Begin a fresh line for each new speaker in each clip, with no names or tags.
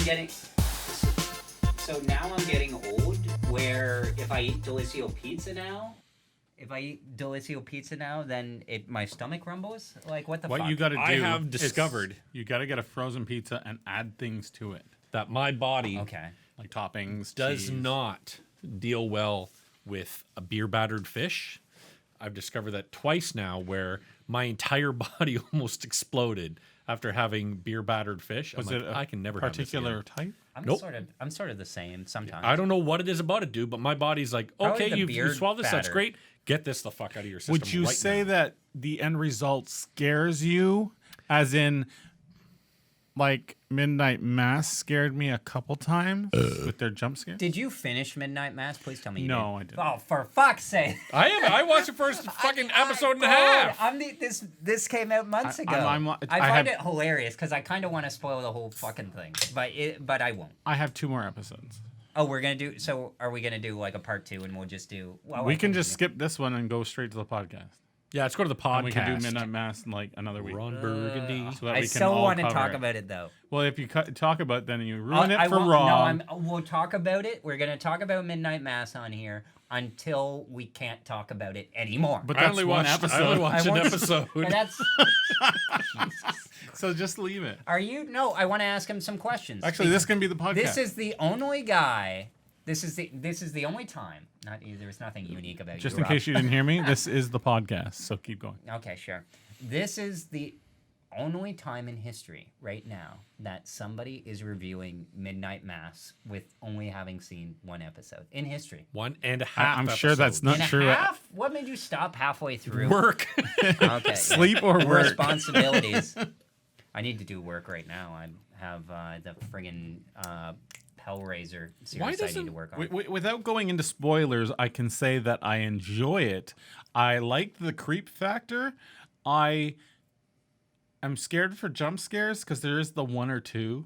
getting... So now I'm getting old, where if I eat Delissio pizza now, then my stomach rumbles? Like, what the fuck?
What you got to do...
I have discovered...
You got to get a frozen pizza and add things to it.
That my body...
Okay.
Like toppings,
does
cheese.
not deal well with a beer-battered fish. I've discovered that twice now, where my entire body almost exploded after having beer-battered fish.
Was
I'm
it
like, I can never have this
particular
again.
type?
I'm sort of the same sometimes.
I don't know what it is about it, dude, but my body's like,
Probably
okay,
the
you
beer
swallow this, that's
batter.
great. Get this the fuck out of your system.
Would you
right
say
now.
that the end result scares you? As in, like, Midnight Mass scared me a couple times with their jump scare?
Did you finish Midnight Mass? Please tell me you
No,
did.
I didn't.
Oh, for fuck's sake.
I watched the first fucking episode and a half.
This came out months ago. I
I
find
have-
it hilarious because I kind of want to spoil the whole fucking thing, but I won't.
I have 2 more episodes.
Oh, we're gonna do. So, are we gonna do like a part 2, and we'll just do? Well,
We can just skip this one and go straight to the podcast.
Yeah, let's go to the podcast.
And we can do Midnight Mass in like another week.
Ron Burgundy.
So that
I
we can
still
all
want to
cover
talk
it.
about it though.
Well, if you talk about it, then you ruin it
I
for
won't-
Rob.
No, we'll talk about it. We're gonna talk about Midnight Mass on here until we can't talk about it anymore.
But
I
that's
only
one
watched,
episode.
I only watched
I
an
won't-
episode.
and that's.
So just leave it.
Are you? No, I want to ask him some questions.
Actually, this can be the podcast.
This is the only guy. This is the only time. There's nothing unique about
Just
you,
in case you didn't hear me, this is the podcast. So keep going.
Okay, sure. This is the only time in history right now that somebody is reviewing Midnight Mass with only having seen one episode in history.
1.5
I'm sure that's
episodes.
not
And
true.
half? What made you stop halfway through?
Work.
Okay.
Sleep or work.
Responsibilities. I need to do work right now. I have the friggin' Hellraiser series I need to work on.
Without going into spoilers, I can say that I enjoy it. I like the creep factor. I am scared for jump scares because there is the 1 or 2.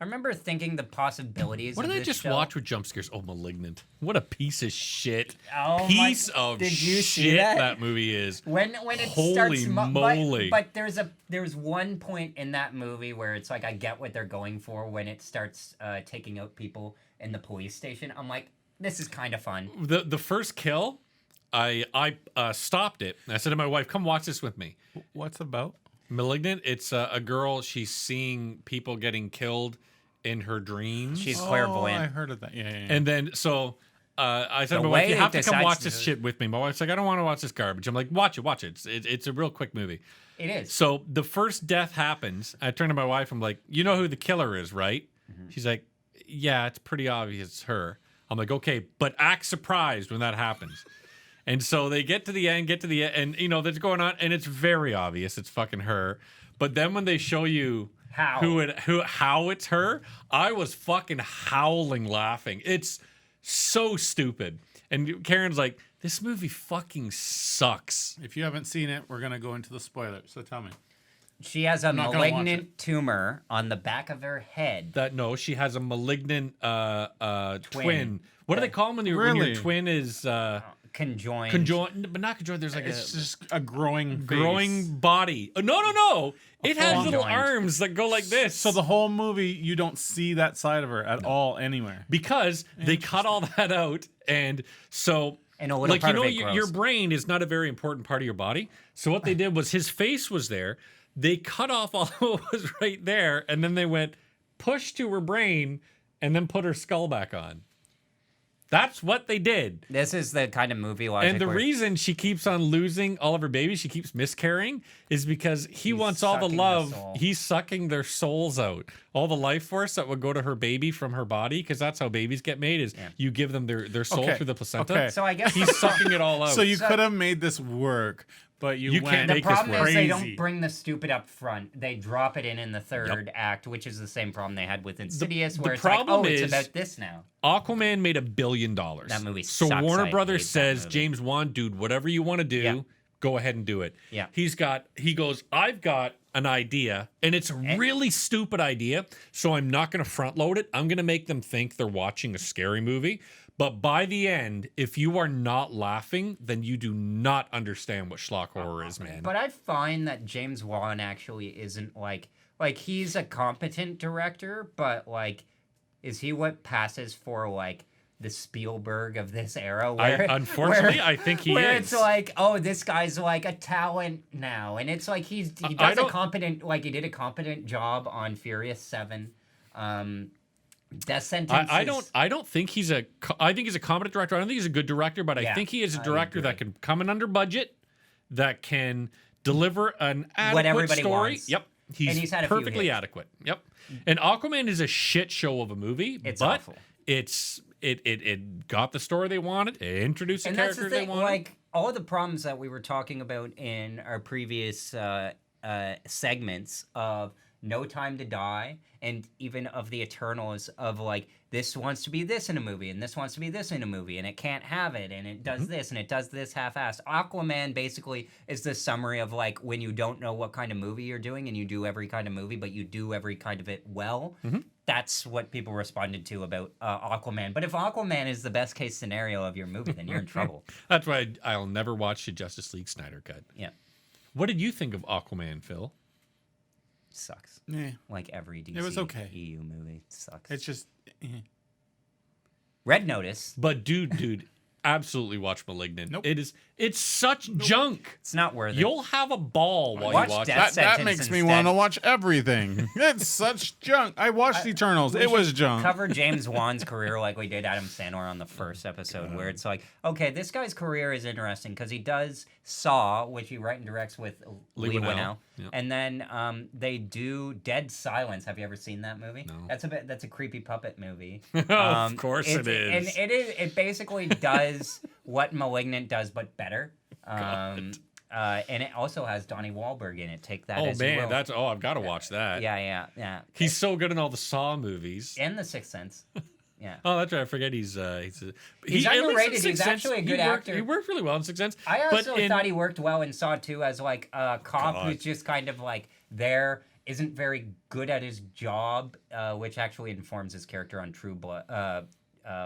I remember thinking the possibilities.
What
of
did I
this
just
show.
watch with jump scares? Oh, Malignant. What a piece of shit.
Oh
piece
my-
of
did you see
shit
that?
movie is.
When it
Holy
starts,
moly.
But there's one point in that movie where it's like I get what they're going for when it starts taking out people in the police station. I'm like, this is kind of fun.
The first kill, I stopped it. I said to my wife, come watch this with me.
What's about?
Malignant, it's a girl, she's seeing people getting killed in her dreams.
She's
Oh, I
clairvoyant.
heard of that. Yeah.
And then, so I said
The
to my wife,
way
you
it
have to come
decides
watch
to-
this shit with me. My wife's like, I don't want to watch this garbage. I'm like, watch it. It's a real quick movie.
It is.
So the first death happens. I turn to my wife. I'm like, you know who the killer is, right? She's like, yeah, it's pretty obvious it's her. I'm like, okay, but act surprised when that happens. And so they get to the end, and you know that's going on, and it's very obvious it's fucking her. But then when they show you how it's her, I was fucking howling laughing. It's so stupid. And Karen's like, this movie fucking sucks.
If you haven't seen it, we're going to go into the spoilers. So tell me.
She has a
not gonna watch
malignant tumor on the back of her head.
She has a malignant twin. What do they call them when your
Really?
twin is
Conjoined.
conjoined? But not conjoined. There's like
It's
a
just a growing face.
body. No. It has
full
little
joint.
arms that go like this.
So the whole movie, you don't see that side of her at all anywhere.
because they cut all that out, and so
And a little
like
part
you know
of it grows.
your brain is not a very important part of your body. So what they did was his face was there. They cut off all that was right there, and then they went push to her brain, and then put her skull back on. That's what they did.
This is the kind of movie logic.
And the
where
reason she keeps on losing all of her babies, she keeps miscarrying, is because he wants all the
sucking the
love.
soul.
He's sucking their souls out. All the life force that would go to her baby from her body, because that's how babies get made, is you give them their soul
Okay,
through the placenta.
okay.
So I guess
He's sucking it all out.
So you could have made this work, but you
You
went
can't
the
make this
problem is
work.
they
crazy.
don't bring the stupid up front. They drop it in the third act, which is the same problem they had with Insidious,
the
where it's
problem
like, oh, it's
is-
about this now.
Aquaman made $1 billion.
That movie
So
sucks.
Warner
I
Brothers
hate that
says,
movie.
James Wan, dude, whatever you want to do,
Yeah.
go ahead and do it.
Yeah.
He goes, I've got an idea, and it's a really stupid idea, so I'm not going to front load it. I'm going to make them think they're watching a scary movie. But by the end, if you are not laughing, then you do not understand what schlock horror is, man.
But I find that James Wan actually isn't like like he's a competent director, but like, is he what passes for like the Spielberg of this era?
Unfortunately, I think he
where
is.
it's like, oh, this guy's like a talent now, and it's like he does a competent, like he did a competent job on Furious 7. Death Sentence.
I don't think he's a. I think he's a competent director. I don't think he's a good director, but I think he is a director that can come in under budget, that can deliver an adequate
everybody
story.
wants.
Yep,
And he's had a few
perfectly
hits.
adequate. Yep, and Aquaman is a shit show of a movie.
It's
but
awful.
It got the story they wanted. It introduced the
And that's the
characters they
thing,
wanted.
like all the problems that we were talking about in our previous segments of No Time to Die, and even of the Eternals, of like, this wants to be this in a movie, and this wants to be this in a movie, and it can't have it, and it does this, and it does this half-assed. Aquaman basically is the summary of like when you don't know what kind of movie you're doing, and you do every kind of movie, but you do every kind of it well. That's what people responded to about Aquaman. But if Aquaman is the best case scenario of your movie, then you're in trouble.
That's why I'll never watch the Justice League Snyder cut.
Yeah.
What did you think of Aquaman, Phil?
Sucks.
Yeah.
Like every DC
It was okay.
EU movie sucks.
It's just.
Red Notice.
But dude, absolutely watch Malignant.
Nope.
It's such junk.
It's not worth it.
You'll have a ball while
Watch
you watch
Death
it.
That
Sentence
makes me
instead.
want to watch everything. It's such junk. I watched Eternals.
We
It was
should
junk.
Cover James Wan's career like we did Adam Sandler on the first episode, where it's like, okay, this guy's career is interesting because he does Saw, which he writes and directs with Lee Winnell.
Yep.
And then they do Dead Silence. Have you ever seen that movie?
No.
That's a creepy puppet movie.
Of course it
And
is.
it basically does what Malignant does, but better. And it also has Donnie Wahlberg in it. Take that
Oh
as you
man,
will.
I've got to watch that.
Yeah.
He's so good in all the Saw movies.
And The Sixth Sense. Yeah.
Oh, that's right. I forget he's
He's
at least in
underrated.
Sixth
He's
Sense,
actually a good
he worked-
actor.
He worked really well in Sixth Sense.
I
but
also
in-
thought he worked well in Saw 2 as like a cop
God.
who's just kind of like there, isn't very good at his job, which actually informs his character on True Blood.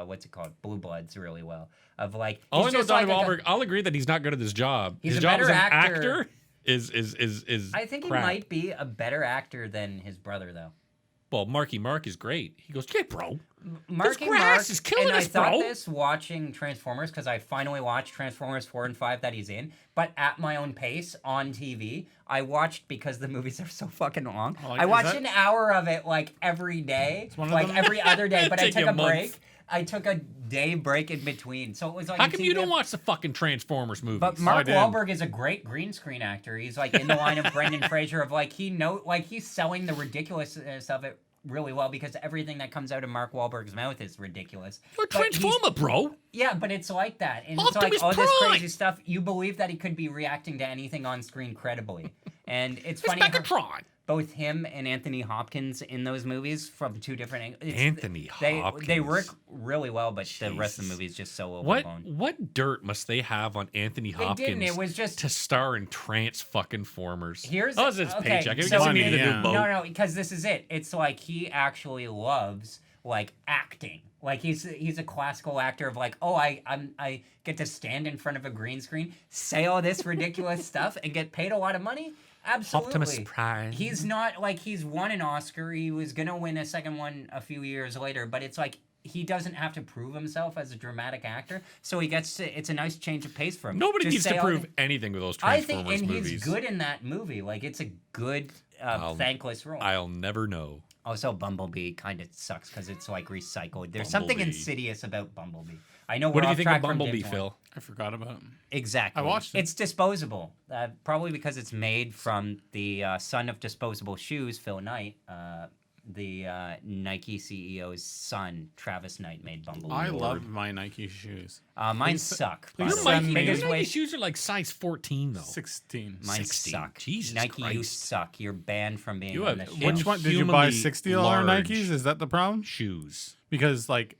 What's it called? Blue Bloods really well. Of like,
All I
he's
know
just
Donnie
like
Wahlberg. I'll agree that he's not good at his job.
He's
His
a
job as
better
an
actor.
actor is.
I think
crap.
he might be a better actor than his brother though.
Well, Marky Mark is great. He goes, yeah, bro.
Marky
grass
Mark
is killing
and
us,
I thought
bro.
this watching Transformers because I finally watched Transformers 4 and 5 that he's in, but at my own pace on TV. I watched because the movies are so fucking long.
Oh,
I
is
watched
that-
an hour of it like every day,
one of
like
them?
every other day. But I
Take
took
a
a
month.
break. I took a day break in between, so it was like.
How
on
come
TV.
you don't watch the fucking Transformers movies?
But Mark
did.
Wahlberg is a great green screen actor. He's like in the line of Brendan Fraser of like he's selling the ridiculousness of it really well because everything that comes out of Mark Wahlberg's mouth is ridiculous.
You're a
But he's-
Transformer, bro.
Yeah, but it's like that. And it's
Optimus
like all this
Prime.
crazy stuff. You believe that he could be reacting to anything on screen credibly. And it's
It's
funny how
Megatron.
both him and Anthony Hopkins in those movies from two different angles.
Anthony
They
Hopkins.
work really well, but the rest of the
Jesus.
movie is just so
What
overblown.
what dirt must they have on Anthony Hopkins
didn't. It was just-
to star in Trans fucking Formers?
Here's
that was his
okay,
paycheck. I
so
guess he needed a
yeah.
new boat.
No, because this is it. It's like he actually loves like acting. Like he's a classical actor of like, oh, I get to stand in front of a green screen, say all this ridiculous stuff, and get paid a lot of money. Absolutely.
Optimus Prime.
He's not like he's won an Oscar. He was gonna win a second one a few years later, but it's like he doesn't have to prove himself as a dramatic actor, so he gets to. It's a nice change of pace for him.
Nobody
Just
needs
say
to
all
prove
the-
anything with those
I
Transformers
think, and
movies.
he's good in that movie. Like it's a good, thankless role.
I'll never know.
Also, Bumblebee kind of sucks because it's like recycled. There's something
Bumblebee.
insidious about Bumblebee. I know.
What
we're
do you
off
think
track
of
from
Bumblebee,
James Wan.
Phil?
I forgot about it.
Exactly.
I watched it.
It's disposable. Probably because it's made from the son of disposable shoes, Phil Knight. The Nike CEO's son, Travis Knight, made Bumblebee.
I love my Nike shoes.
Mine suck. by
please
the
Your
way.
send me-
Nike,
Biggest
your Nike
way-
shoes are like size 14 though.
16.
Mine
16.
suck.
Jesus
Nike, you
Christ.
suck. You're banned from being
You
on
have-
the show.
Which one did you buy?
Inhumanly
$60
large.
Nikes? Is that the problem?
Shoes.
Because like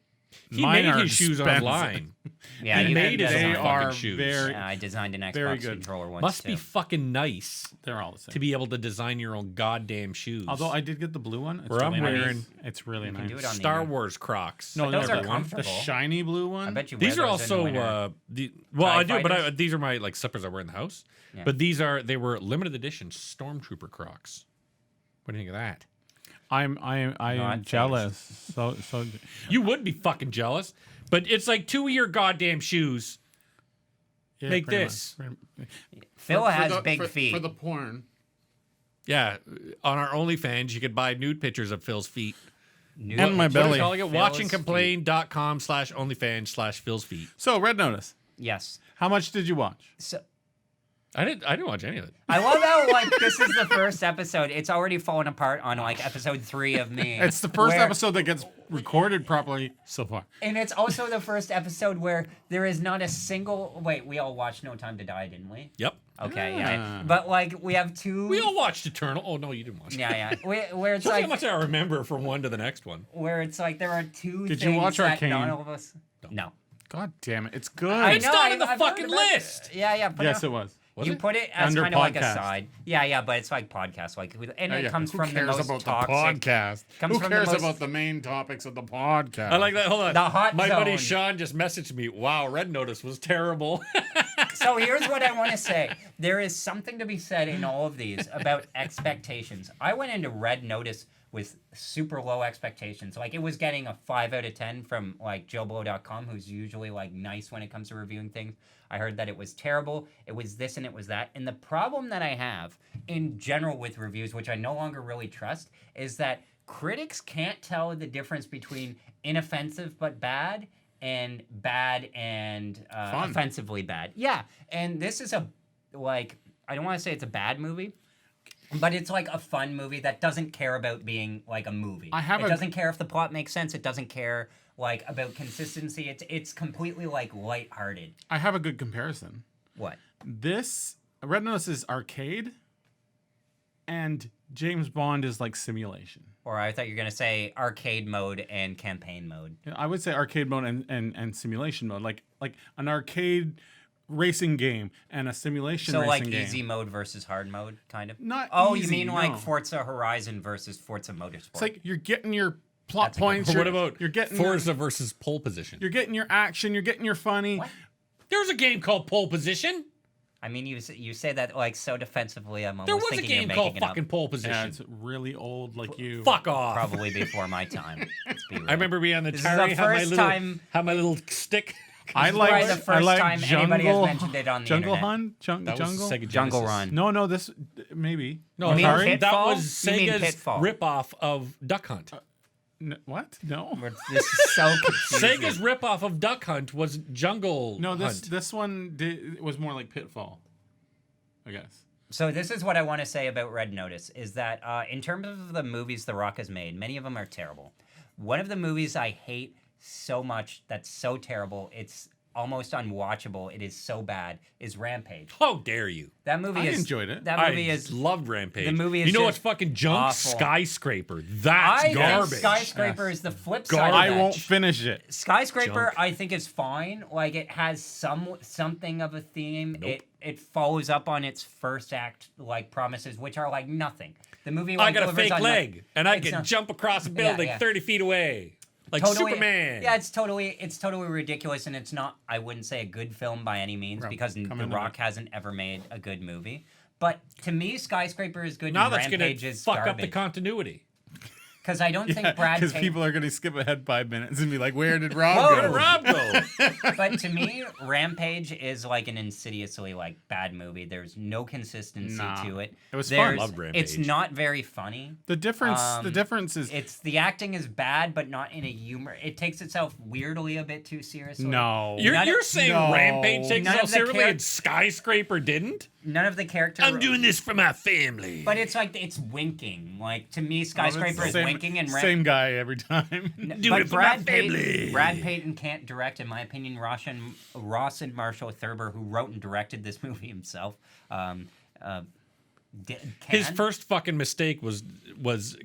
He
mine
made
are
his shoes
expensive.
online.
Yeah,
He
you
made
can
his
design-
own
They
fucking
are
shoes.
very.
Yeah, I designed an
very
Xbox
good.
controller once
Must
too.
be fucking nice
They're all the same.
to be able to design your own goddamn shoes.
Although I did get the blue one. It's
Where I'm
really nice.
wearing-
It's really
can
nice.
do it on
Star
the-
Wars Crocs.
No,
those
they're
are
blue.
comfortable.
The shiny blue one.
I bet you.
These
wear
are
those in the
also
winter.
well,
TIE
I do, but
fighters?
these are my like slippers I wear in the house.
Yeah.
But they were limited edition Stormtrooper Crocs. What do you think of that?
I
Not
am jealous. So
You would be fucking jealous, but it's like 2 of your goddamn shoes.
yeah,
Make
pretty
this.
much.
Phil
For
has
the-
big
for-
feet.
for the porn.
Yeah, on our OnlyFans, you could buy nude pictures of Phil's feet.
Nude
And my
pictures
belly.
of
Calling it
Phil's
watchingcomplain.com/OnlyFans/Phil's feet.
So Red Notice.
feet. Yes.
How much did you watch?
So
I didn't watch any of it.
I love how like this is the first episode. It's already fallen apart on like episode 3 of me.
It's the first
where-
episode that gets recorded properly so far.
And it's also the first episode where there is not a single. Wait, we all watched No Time to Die, didn't we?
Yep.
Okay,
Yeah.
yeah. But like we have two.
We all watched Eternal. Oh no, you didn't watch it.
Yeah. Where it's
Shows you how
like
much I remember from one to the next one.
where it's like there are two.
Did you
things
watch
that
Arcane?
None of us. No.
God damn it! It's good.
It's not in the
I've
fucking
heard about it.
list.
Yeah. But
yes, it was.
Was
you
it?
put it as
Under
kind of like a
podcast.
side. Yeah, but it's like podcast, like, and it comes
Who
from the
cares
most
about
toxic.
the podcast?
comes
Who
from the
cares
most-
about the main topics of the podcast?
I like that. Hold on.
The hot
My buddy
zone.
Sean just messaged me. Wow, Red Notice was terrible.
So here's what I want to say. There is something to be said in all of these about expectations. I went into Red Notice with super low expectations. Like it was getting a 5 out of 10 from like JoeBlow.com, who's usually like nice when it comes to reviewing things. I heard that it was terrible. It was this and it was that. And the problem that I have in general with reviews, which I no longer really trust, is that critics can't tell the difference between inoffensive but bad and bad and
Fun.
offensively bad. Yeah, and this is a like I don't want to say it's a bad movie, but it's like a fun movie that doesn't care about being like a movie. It doesn't care if the plot makes sense. It doesn't care like about consistency. It's completely like lighthearted.
I have a good comparison.
What?
This Red Notice is arcade, and James Bond is like simulation.
Or I thought you were gonna say arcade mode and campaign mode.
Yeah, I would say arcade mode and simulation mode, like an arcade racing game and a simulation
So
racing
like
game.
easy mode versus hard mode, kind of.
Not
Oh,
easy,
you mean like
no.
Forza Horizon versus Forza Motorsport?
It's like you're getting your plot
That's a good
points.
What
you're-
about
you're getting
Forza versus Pole Position?
You're getting your action. You're getting your funny.
What?
There's a game called Pole Position.
I mean, you say that like so defensively. I'm almost
There was a
thinking
game
you're
called
making it
fucking
up.
Pole
Yeah,
Position.
it's really old, like you.
Fuck off.
Probably before my time. Let's be real.
I remember being on the
This is the
Atari,
first time-
have my little stick.
I
This is probably
like
the first time anybody has mentioned it on the
Jungle
internet.
Hunt,
That
Jungle.
was Sega
Jungle
Genesis.
Run.
No, this maybe.
No,
You mean
that
Pitfall?
was
You mean
Sega's
Pitfall?
ripoff of Duck Hunt.
What? No.
This is so confusing.
Sega's ripoff of Duck Hunt was Jungle
No,
Hunt.
this one was more like Pitfall, I guess.
So this is what I want to say about Red Notice, is that in terms of the movies The Rock has made, many of them are terrible. One of the movies I hate so much that's so terrible, it's almost unwatchable, it is so bad, is Rampage.
How dare you?
That movie
I
is...
enjoyed it.
That movie
I
is...
loved Rampage.
the movie is
you know what's
just
fucking junk?
awful.
Skyscraper. That's
I
garbage.
think Skyscraper is the flip side
Garbage.
of
I
that.
won't finish it.
Skyscraper,
Junk.
I think, is fine. Like it has something of a theme.
Nope.
It follows up on its first act like promises, which are like nothing. The movie
I
like,
got a
delivers
fake
on
leg, and I
It's
can
not-
jump across a building
yeah.
30 feet away. Like
totally,
Superman.
Yeah, it's totally ridiculous, and it's not. I wouldn't say a good film by any means
Right,
because
come
The
into
Rock
it.
hasn't ever made a good movie. But to me, Skyscraper is good.
Now
and
that's going
Rampage
to
is
fuck up the
garbage.
continuity.
Because I don't think Brad
Because
Pitt.
people are going to skip ahead 5 minutes and be like, "Where did Rob
Whoa.
go?"
Where did Rob go?
But to me, Rampage is like an insidiously like bad movie. There's no consistency
Nah.
to it.
It was fun.
There's-
Loved Rampage.
It's not very funny.
The difference is
It's the acting is bad, but not in a humor. It takes itself weirdly a bit too seriously.
no.
You're saying
No.
Rampage takes
None
itself
of the
seriously
char-
and Skyscraper didn't?
None of the characters.
this for my family.
But it's like it's winking. Like to me, Skyscraper is
Same-
winking and
same guy every time.
Do it for my family.
Payton, Brad Payton can't direct, in my opinion. Ross and Marshall Thurber, who wrote and directed this movie himself,
His
can.
first fucking mistake was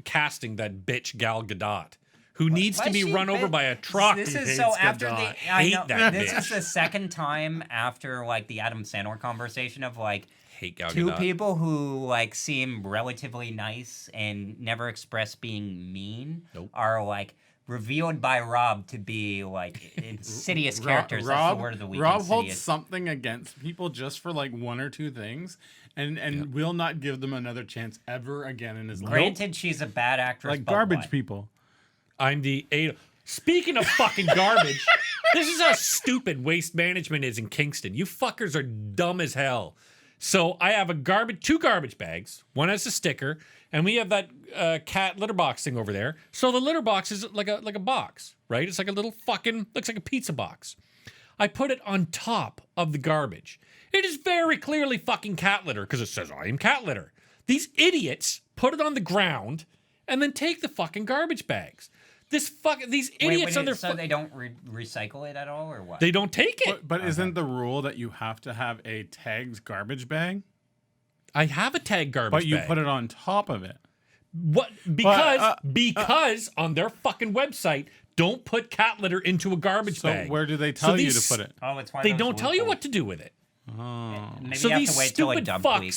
casting that bitch Gal Gadot, who needs
Why
to
is
be
she
run over
bit-
by a truck.
This
He
is so
hates
after
Gadot.
the. I
Hate
know
that
this
bitch.
is the second time after like the Adam Sandler conversation of like
Hate Gal
two
Gadot.
people who like seem relatively nice and never express being mean
Nope.
are like revealed by Rob to be like insidious characters. That's the word of the week.
Rob holds
insidious.
something against people just for like one or two things, and will not give them another chance ever again in his life.
Granted, she's a bad actress.
Like
but
garbage
what?
people.
I'm the eight. Speaking of fucking garbage, this is how stupid Waste Management is in Kingston. You fuckers are dumb as hell. So I have two garbage bags. One has a sticker, and we have that cat litter box thing over there. So the litter box is like a box, right? It's like a little fucking looks like a pizza box. I put it on top of the garbage. It is very clearly fucking cat litter because it says I am cat litter. These idiots put it on the ground and then take the fucking garbage bags. These idiots on their
so they don't recycle it at all, or what?
They don't take it.
But isn't the rule that you have to have a tagged garbage bag?
I have a tag garbage
But you
bag.
put it on top of it.
What? Because on their fucking website, don't put cat litter into a garbage
So
bag.
where do they tell you to put it?
Oh, it's one of
They
those
don't tell you
loopholes.
what to do with it.
Maybe
So
you have
these
to wait till a
stupid
dump
fucks.
week.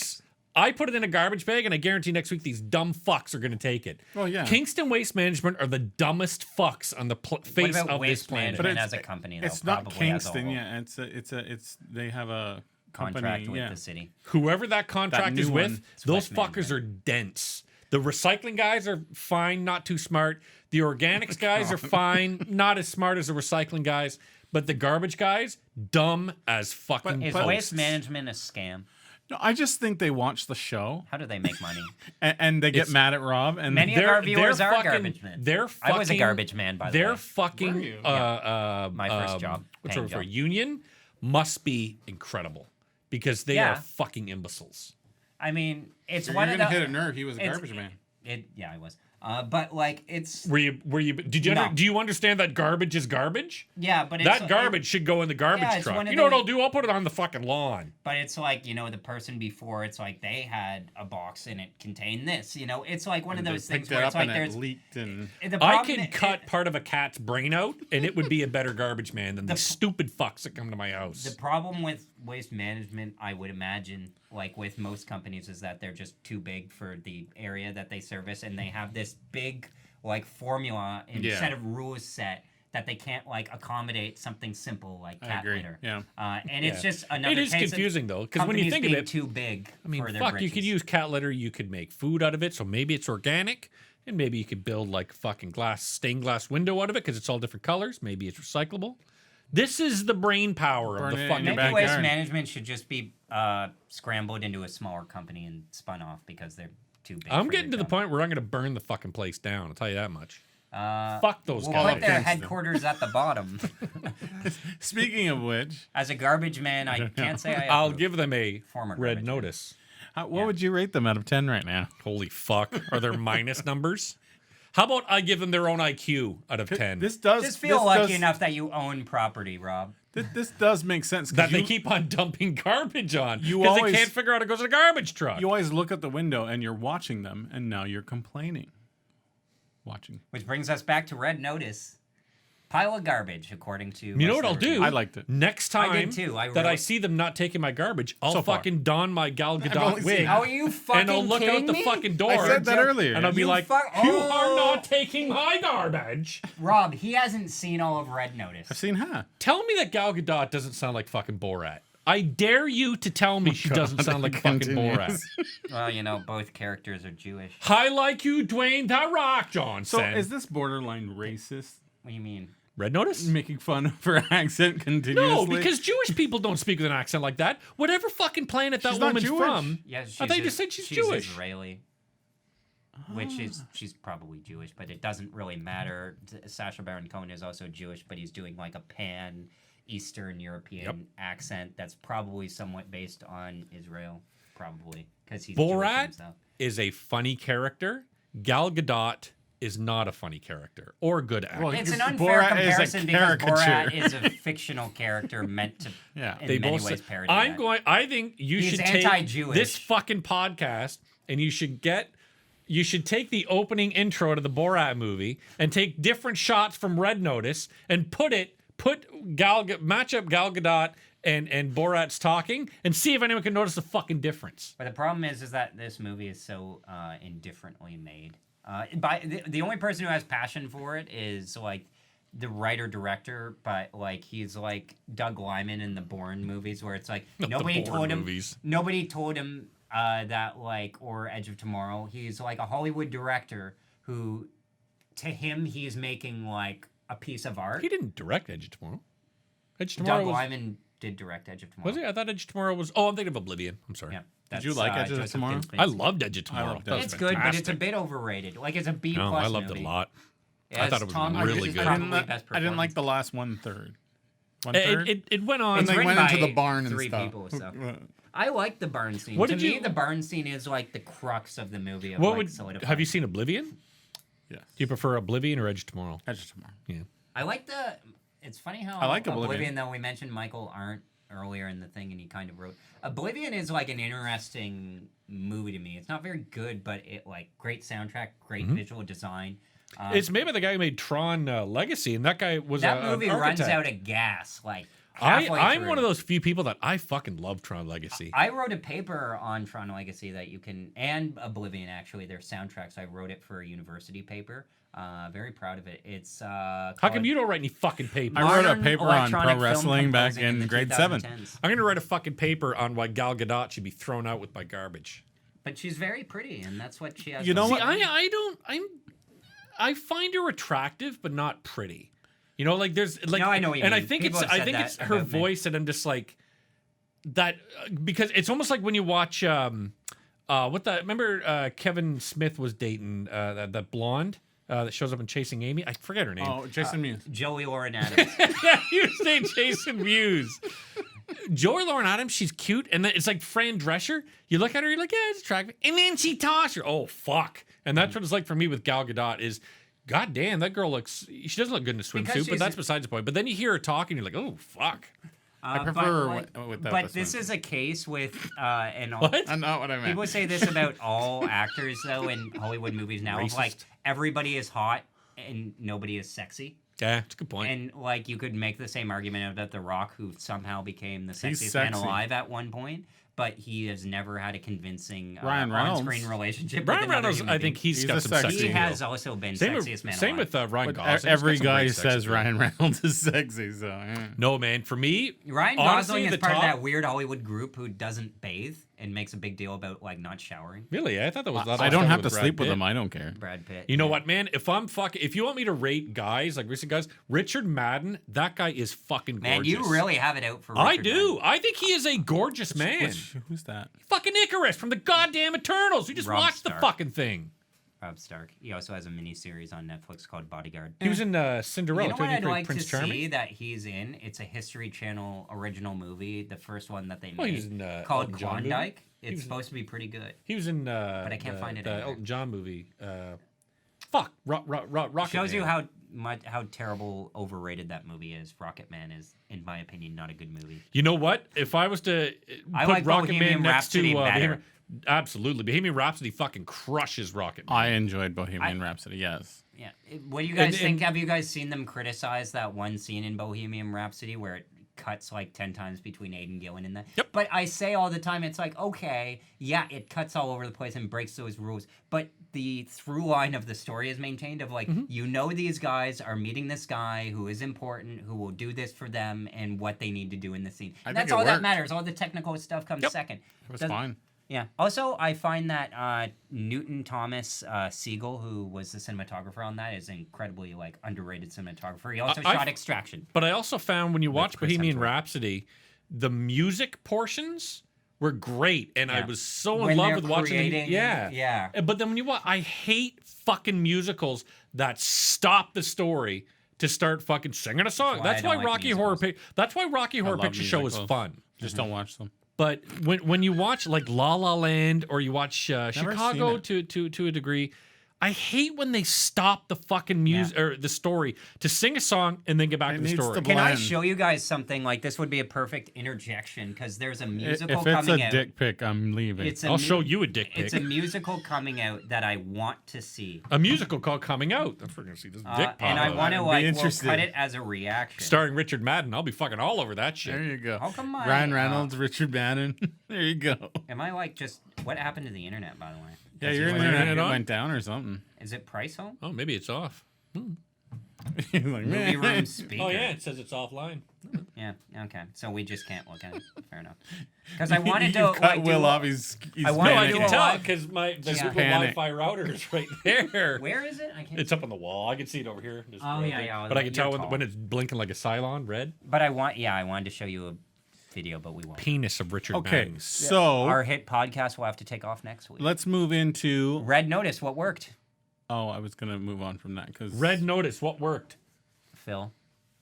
I put it in a garbage bag, and I guarantee next week these dumb fucks are going to take it.
Oh, yeah.
Kingston Waste Management are the dumbest fucks on the face
What about
of this
Waste
planet.
Management as a company? Though,
It's not
probably as a
Kingston,
whole
yeah. It's they have a company,
contract with
yeah.
the city.
Whoever that contract
new
is with,
one.
It's
those
Waste
fuckers are dense. The recycling guys are fine, not too smart. The organics guys are fine, not as smart as the recycling guys. But the garbage guys, dumb as fucking
Is
posts.
Waste Management a scam?
No, I just think they watch the show
How do they make money?
and they get
It's-
mad at Rob and
Many of our viewers are
fucking-
garbage men.
They're fucking,
I was a garbage man, by the way.
They're fucking.
Were you?
My first job,
What's
paying
it for?
job.
Union must be incredible because they
Yeah.
are fucking imbeciles.
I mean, it's
You're
one of
gonna
the.
hit a nerve. He was a
it's-
garbage man.
Yeah, I was. But like, it's
Were you? Did you?
No.
Do you understand that garbage is garbage?
yeah, but it's
That garbage should go in the garbage
Yeah, it's
truck.
one of
You know what
the-
I'll do? I'll put it on the fucking lawn.
But it's like, the person before, it's like they had a box and it contained this. It's like one of those
They
things
picked it
where
up
it's like
and it
there's.
leaked and
The
I
problem
can cut part of a cat's brain out, and it would be a better garbage man than the stupid fucks that come to my house.
The problem with Waste Management, I would imagine, like with most companies, is that they're just too big for the area that they service, and they have this big like formula and
Yeah.
set of rules set that they can't like accommodate something simple like
I
cat
agree.
litter.
Yeah.
And it's
Yeah.
just another
It is
case
confusing
of
though, because when you
companies
think of
being
it,
too big
I mean,
for their
fuck, you could
britches.
use cat litter, you could make food out of it, so maybe it's organic, and maybe you could build like fucking stained glass window out of it because it's all different colors. Maybe it's recyclable. This is the brain power
Burn
of
it
the
in
fucking.
your
Maybe Waste
backyard.
Management should just be scrambled into a smaller company and spun off because they're too big.
I'm
for
getting to
their
the point where I'm going to burn the fucking place down. I'll tell you that much.
job.
Fuck those
We'll
guys.
put their
Against them.
headquarters at the bottom.
Speaking of which,
As a garbage man, I can't say I
I'll
approve.
give them a
Former
red
garbage man.
notice.
what
Yeah.
would you rate them out of 10 right now?
Holy fuck. Are there minus numbers? How about I give them their own IQ out of 10?
This does
Just feel
this
lucky
does,
enough that you own property, Rob.
This does make sense. 'Cause
that they
you-
keep on dumping garbage on.
You
Because they
always-
can't figure out how it goes in a garbage truck.
You always look at the window and you're watching them, and now you're complaining. Watching.
Which brings us back to Red Notice. Pile of garbage, according to.
You know what I'll do?
I liked it.
Next
I
time
did too. I
that I
really-
see them not taking my garbage, I'll
So far.
fucking don my Gal
only
Gadot
seen
wig.
half.
Oh, are you fucking
and I'll look
kidding
out the
me?
fucking door.
I said that earlier.
And I'll be
You
like,
fuck-
you
Oh.
are not taking my garbage.
Rob, he hasn't seen all of Red Notice.
I've seen her.
Tell me that Gal Gadot doesn't sound like fucking Borat. I dare you to tell me she doesn't sound like fucking
Continues.
Borat.
Well, both characters are Jewish.
I like you, Dwayne The Rock Johnson.
So is this borderline racist?
What do you mean?
Red Notice?
Making fun of her accent continuously?
No, because Jewish people don't speak with an accent like that. Whatever fucking planet that
She's not
woman's
Jewish.
from.
Yeah,
I thought you just said she's Jewish.
Israeli. Which is, she's probably Jewish, but it doesn't really matter. Sacha Baron Cohen is also Jewish, but he's doing like a pan-Eastern European accent that's probably somewhat based on Israel, probably, because he's Jewish
Borat
himself.
is a funny character. Gal Gadot is not a funny character or a good actor.
Well,
It's an
Borat
unfair
is a
comparison because Borat
caricature.
is a fictional character meant to,
Yeah.
in
They
many
both
ways,
say-
parody
I'm
that.
going. I think you
He's
should take
anti-Jewish.
this fucking podcast and you should take the opening intro to the Borat movie and take different shots from Red Notice and match up Gal Gadot and Borat's talking and see if anyone can notice the fucking difference.
But the problem is that this movie is so indifferently made. The only person who has passion for it is like the writer director, but like he's like Doug Liman in the Bourne movies, where it's like nobody told him that like, or Edge of Tomorrow. He's like a Hollywood director who, to him, he's making like a piece of art.
He didn't direct Edge of Tomorrow. Edge of Tomorrow
Doug Liman did direct Edge of Tomorrow.
Was he? I thought Edge of Tomorrow was. Oh, I'm thinking of Oblivion. I'm sorry.
Yeah.
Did you like Edge of Tomorrow?
I loved Edge of Tomorrow.
I loved
That was
It's good, but it's a
fantastic.
bit overrated. Like it's a B
No,
plus
I loved
movie.
it a lot.
Yeah,
I thought it was
Tom
really
Cruise's
good.
probably
I
best
didn't like
performance.
the last 1/3. 1/3?
It went on.
And they
written
went into
by
the barn and
three
stuff.
people, so. I like the barn scene.
What
to
did
me,
you-
the barn scene is like the crux of the movie. Of
What
like
would?
solidifying.
Have you seen Oblivion?
Yes.
Do you prefer Oblivion or Edge of Tomorrow?
Edge of Tomorrow.
Yeah.
I like the. It's funny how
I like Oblivion.
though we mentioned Michael Arndt earlier in the thing, and he kind of wrote. Oblivion is like an interesting movie to me. It's not very good, but it like great soundtrack, great visual design.
It's made by the guy who made Tron Legacy, and that guy was
that
an
movie runs
architect.
out of gas like halfway
I'm
through.
one of those few people that I fucking love Tron Legacy.
I wrote a paper on Tron Legacy that you can, and Oblivion actually, their soundtracks. I wrote it for a university paper. Very proud of it. It's
How come you don't write any fucking paper?
I wrote a
Modern
paper on
electronic
pro
film
wrestling back
composing
in
the
grade 7.
2010s.
I'm gonna write a fucking paper on why Gal Gadot should be thrown out with my garbage.
But she's very pretty, and that's what she has.
You know
going
what?
on.
I find her attractive, but not pretty. You know, like there's like,
No, I know what you
and I
mean.
think
People
it's
have
I
said
think
that
it's her
about me.
voice, and I'm just like that because it's almost like when you watch what the remember Kevin Smith was dating that blonde that shows up in Chasing Amy. I forget her name.
Oh, Jason Mewes.
Joey Lauren Adams.
Yeah, you say Jason Mewes. Joey Lauren Adams, she's cute, and then it's like Fran Drescher. You look at her, you're like, yeah, it's attractive, and then she tosses her. Oh fuck! And that's what it's like for me with Gal Gadot. Is God damn, that girl looks. She doesn't look good in a
Because
swimsuit, but
she's-
that's besides the point. But then you hear her talking, you're like, oh fuck.
I prefer
but,
without
but
the
this
swimsuit.
is a case with and all,
What?
That's not what I meant.
people say this about all actors though in Hollywood movies now. Of like
Racist.
everybody is hot and nobody is sexy.
Yeah, it's a good point.
And like you could make the same argument about The Rock, who somehow became the
He's
sexiest man
sexy.
alive at one point, but he has never had a convincing
Ryan Reynolds.
on-screen relationship.
Ryan
with another
Reynolds,
human
I think
being.
he's
He's
got
a
some
sexy
sexy.
He
appeal.
has also been
Same
sexiest man
same
alive.
with Ryan
But
Gosling. He's got
every
some great
guy
sex
says
appeal.
Ryan Reynolds is sexy, so yeah.
No, man. For me,
Ryan
honestly,
Gosling is
the
part
top-
of that weird Hollywood group who doesn't bathe and makes a big deal about like not showering.
Really, I thought that was.
I don't have to
Brad
sleep with
Pitt.
him. I don't care.
Brad Pitt.
You know
yeah.
what, man? If you want me to rate guys like recent guys, Richard Madden, that guy is fucking gorgeous.
Man, you really have it out for
I
Richard
do.
Madden.
I think he is a gorgeous man.
Who's that?
Fucking Icarus from the goddamn Eternals. We just
Rob
watched
Stark.
the fucking thing.
Rob Stark. He also has a mini series on Netflix called Bodyguard.
He was in Cinderella.
You know what
too,
I'd
for
like
Prince
to
Charming.
see that he's in? It's a History Channel original movie, the first one that they
Oh, he
made,
was in,
called
Elton John movie?
Klondike.
He
It's
was-
supposed to be pretty good.
He was in.
I can't find it
The
anywhere.
Elton John movie. Rocket
Shows you
Man.
how terrible overrated that movie is. Rocket Man is, in my opinion, not a good movie.
You know what? If I was to
I
put
like
Rocket
Bohemian
Man next to
Rhapsody better.
Bohemian, absolutely, Bohemian Rhapsody fucking crushes Rocket Man.
I enjoyed Bohemian Rhapsody. Yes.
Yeah. What do you guys
And-
think? Have you guys seen them criticize that one scene in Bohemian Rhapsody where it cuts like 10 times between Aidan Gillen and that?
Yep.
But I say all the time, it's like, okay, yeah, it cuts all over the place and breaks those rules. But the through line of the story is maintained of like, you know, these guys are meeting this guy who is important, who will do this for them and what they need to do in the scene.
I
And
think
that's
it
all that
worked.
matters. All the technical stuff comes second.
It was
Doesn't-
fine.
Yeah. Also, I find that Newton Thomas Siegel, who was the cinematographer on that, is incredibly like underrated cinematographer. He also
I-
shot Extraction.
But I also found when you watch
Chris
Bohemian
Hemsworth.
Rhapsody, the music portions were great, and I
Yeah.
was so in
When
love
they're
with watching.
creating-
Yeah,
yeah.
But then when you watch, I hate fucking musicals that stop the story to start fucking singing a song.
why
That's
I
why
don't like
Rocky Horror.
musicals.
That's why Rocky Horror
love
Picture Show is
musicals.
fun.
Just don't watch them.
But when you watch like La La Land or you watch Chicago
seen
to a degree, I hate when they stop the fucking music or the story to sing a song and then get back
It
to the
needs
story.
to
Can I
blend.
show you guys something? Like this would be a perfect interjection because there's a musical
If it's
coming
a
out.
dick pic, I'm leaving.
It's a
I'll
mu-
show you a dick pic.
It's a musical coming out that I want to see.
A musical called Coming Out. I'm freaking gonna see this dick pop
And I
out.
want to
I'd be
like we'll
interested.
cut it as a reaction.
Starring Richard Madden. I'll be fucking all over that shit.
There you go.
How come my,
Ryan Reynolds, Richard Bannon. There you go.
Am I like just what happened to the internet by the way?
Yeah,
That's
your
your
internet
internet on?
went down or something.
Is it Price Home?
Oh, maybe it's off.
He's like,
Movie
"Meh."
room speaker.
Oh yeah, it says it's offline.
Yeah. Okay. So we just can't look at it. Fair enough. Because I wanted to
You cut
like,
Will
do
off. He's
I wanted
No, I
to
panicking.
do
can
a
tell
live-
because the
Yeah.
Google
Panic.
Wi-Fi router is right there.
Where is it? I can't.
It's up on the wall. I can see it over here. Just
Oh,
right
yeah,
there.
yeah,
But I can
you're
tell
tall.
when it's blinking like a Cylon red.
But I wanted to show you a video, but we won't.
Penis of Richard
Okay,
Madden.
so
Our hit podcast will have to take off next week.
let's move into.
Red Notice, what worked?
Oh, I was gonna move on from that because
Red Notice. What worked?
Phil.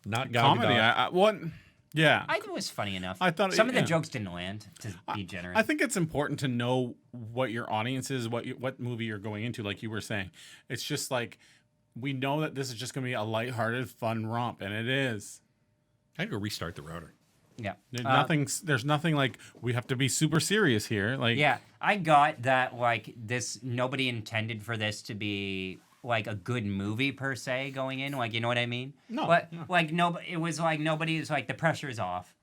Not Gal
comedy.
Gadot.
What? Yeah,
I think it was funny enough.
I thought
some of the
yeah.
jokes didn't land, to be generous.
I think it's important to know what your audience is, what movie you're going into. Like you were saying, it's just like we know that this is just gonna be a lighthearted, fun romp, and it is.
I had to go restart the router.
yeah.
There's nothing like we have to be super serious here. Like
Yeah, I got that, like, nobody intended for this to be, like, a good movie, per se, going in. Like, you know what I mean?
No,
But,
no.
like, it was like nobody's, like, the pressure's off.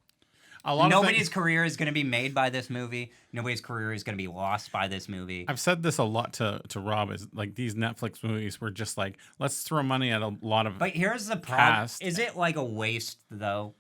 a lot of
Nobody's
things,
career is going to be made by this movie. Nobody's career is going to be lost by this movie.
I've said this a lot to Rob, is like these Netflix movies were just like, let's throw money at a lot of.
But here's the problem.
Cast.
Is it, like, a waste, though?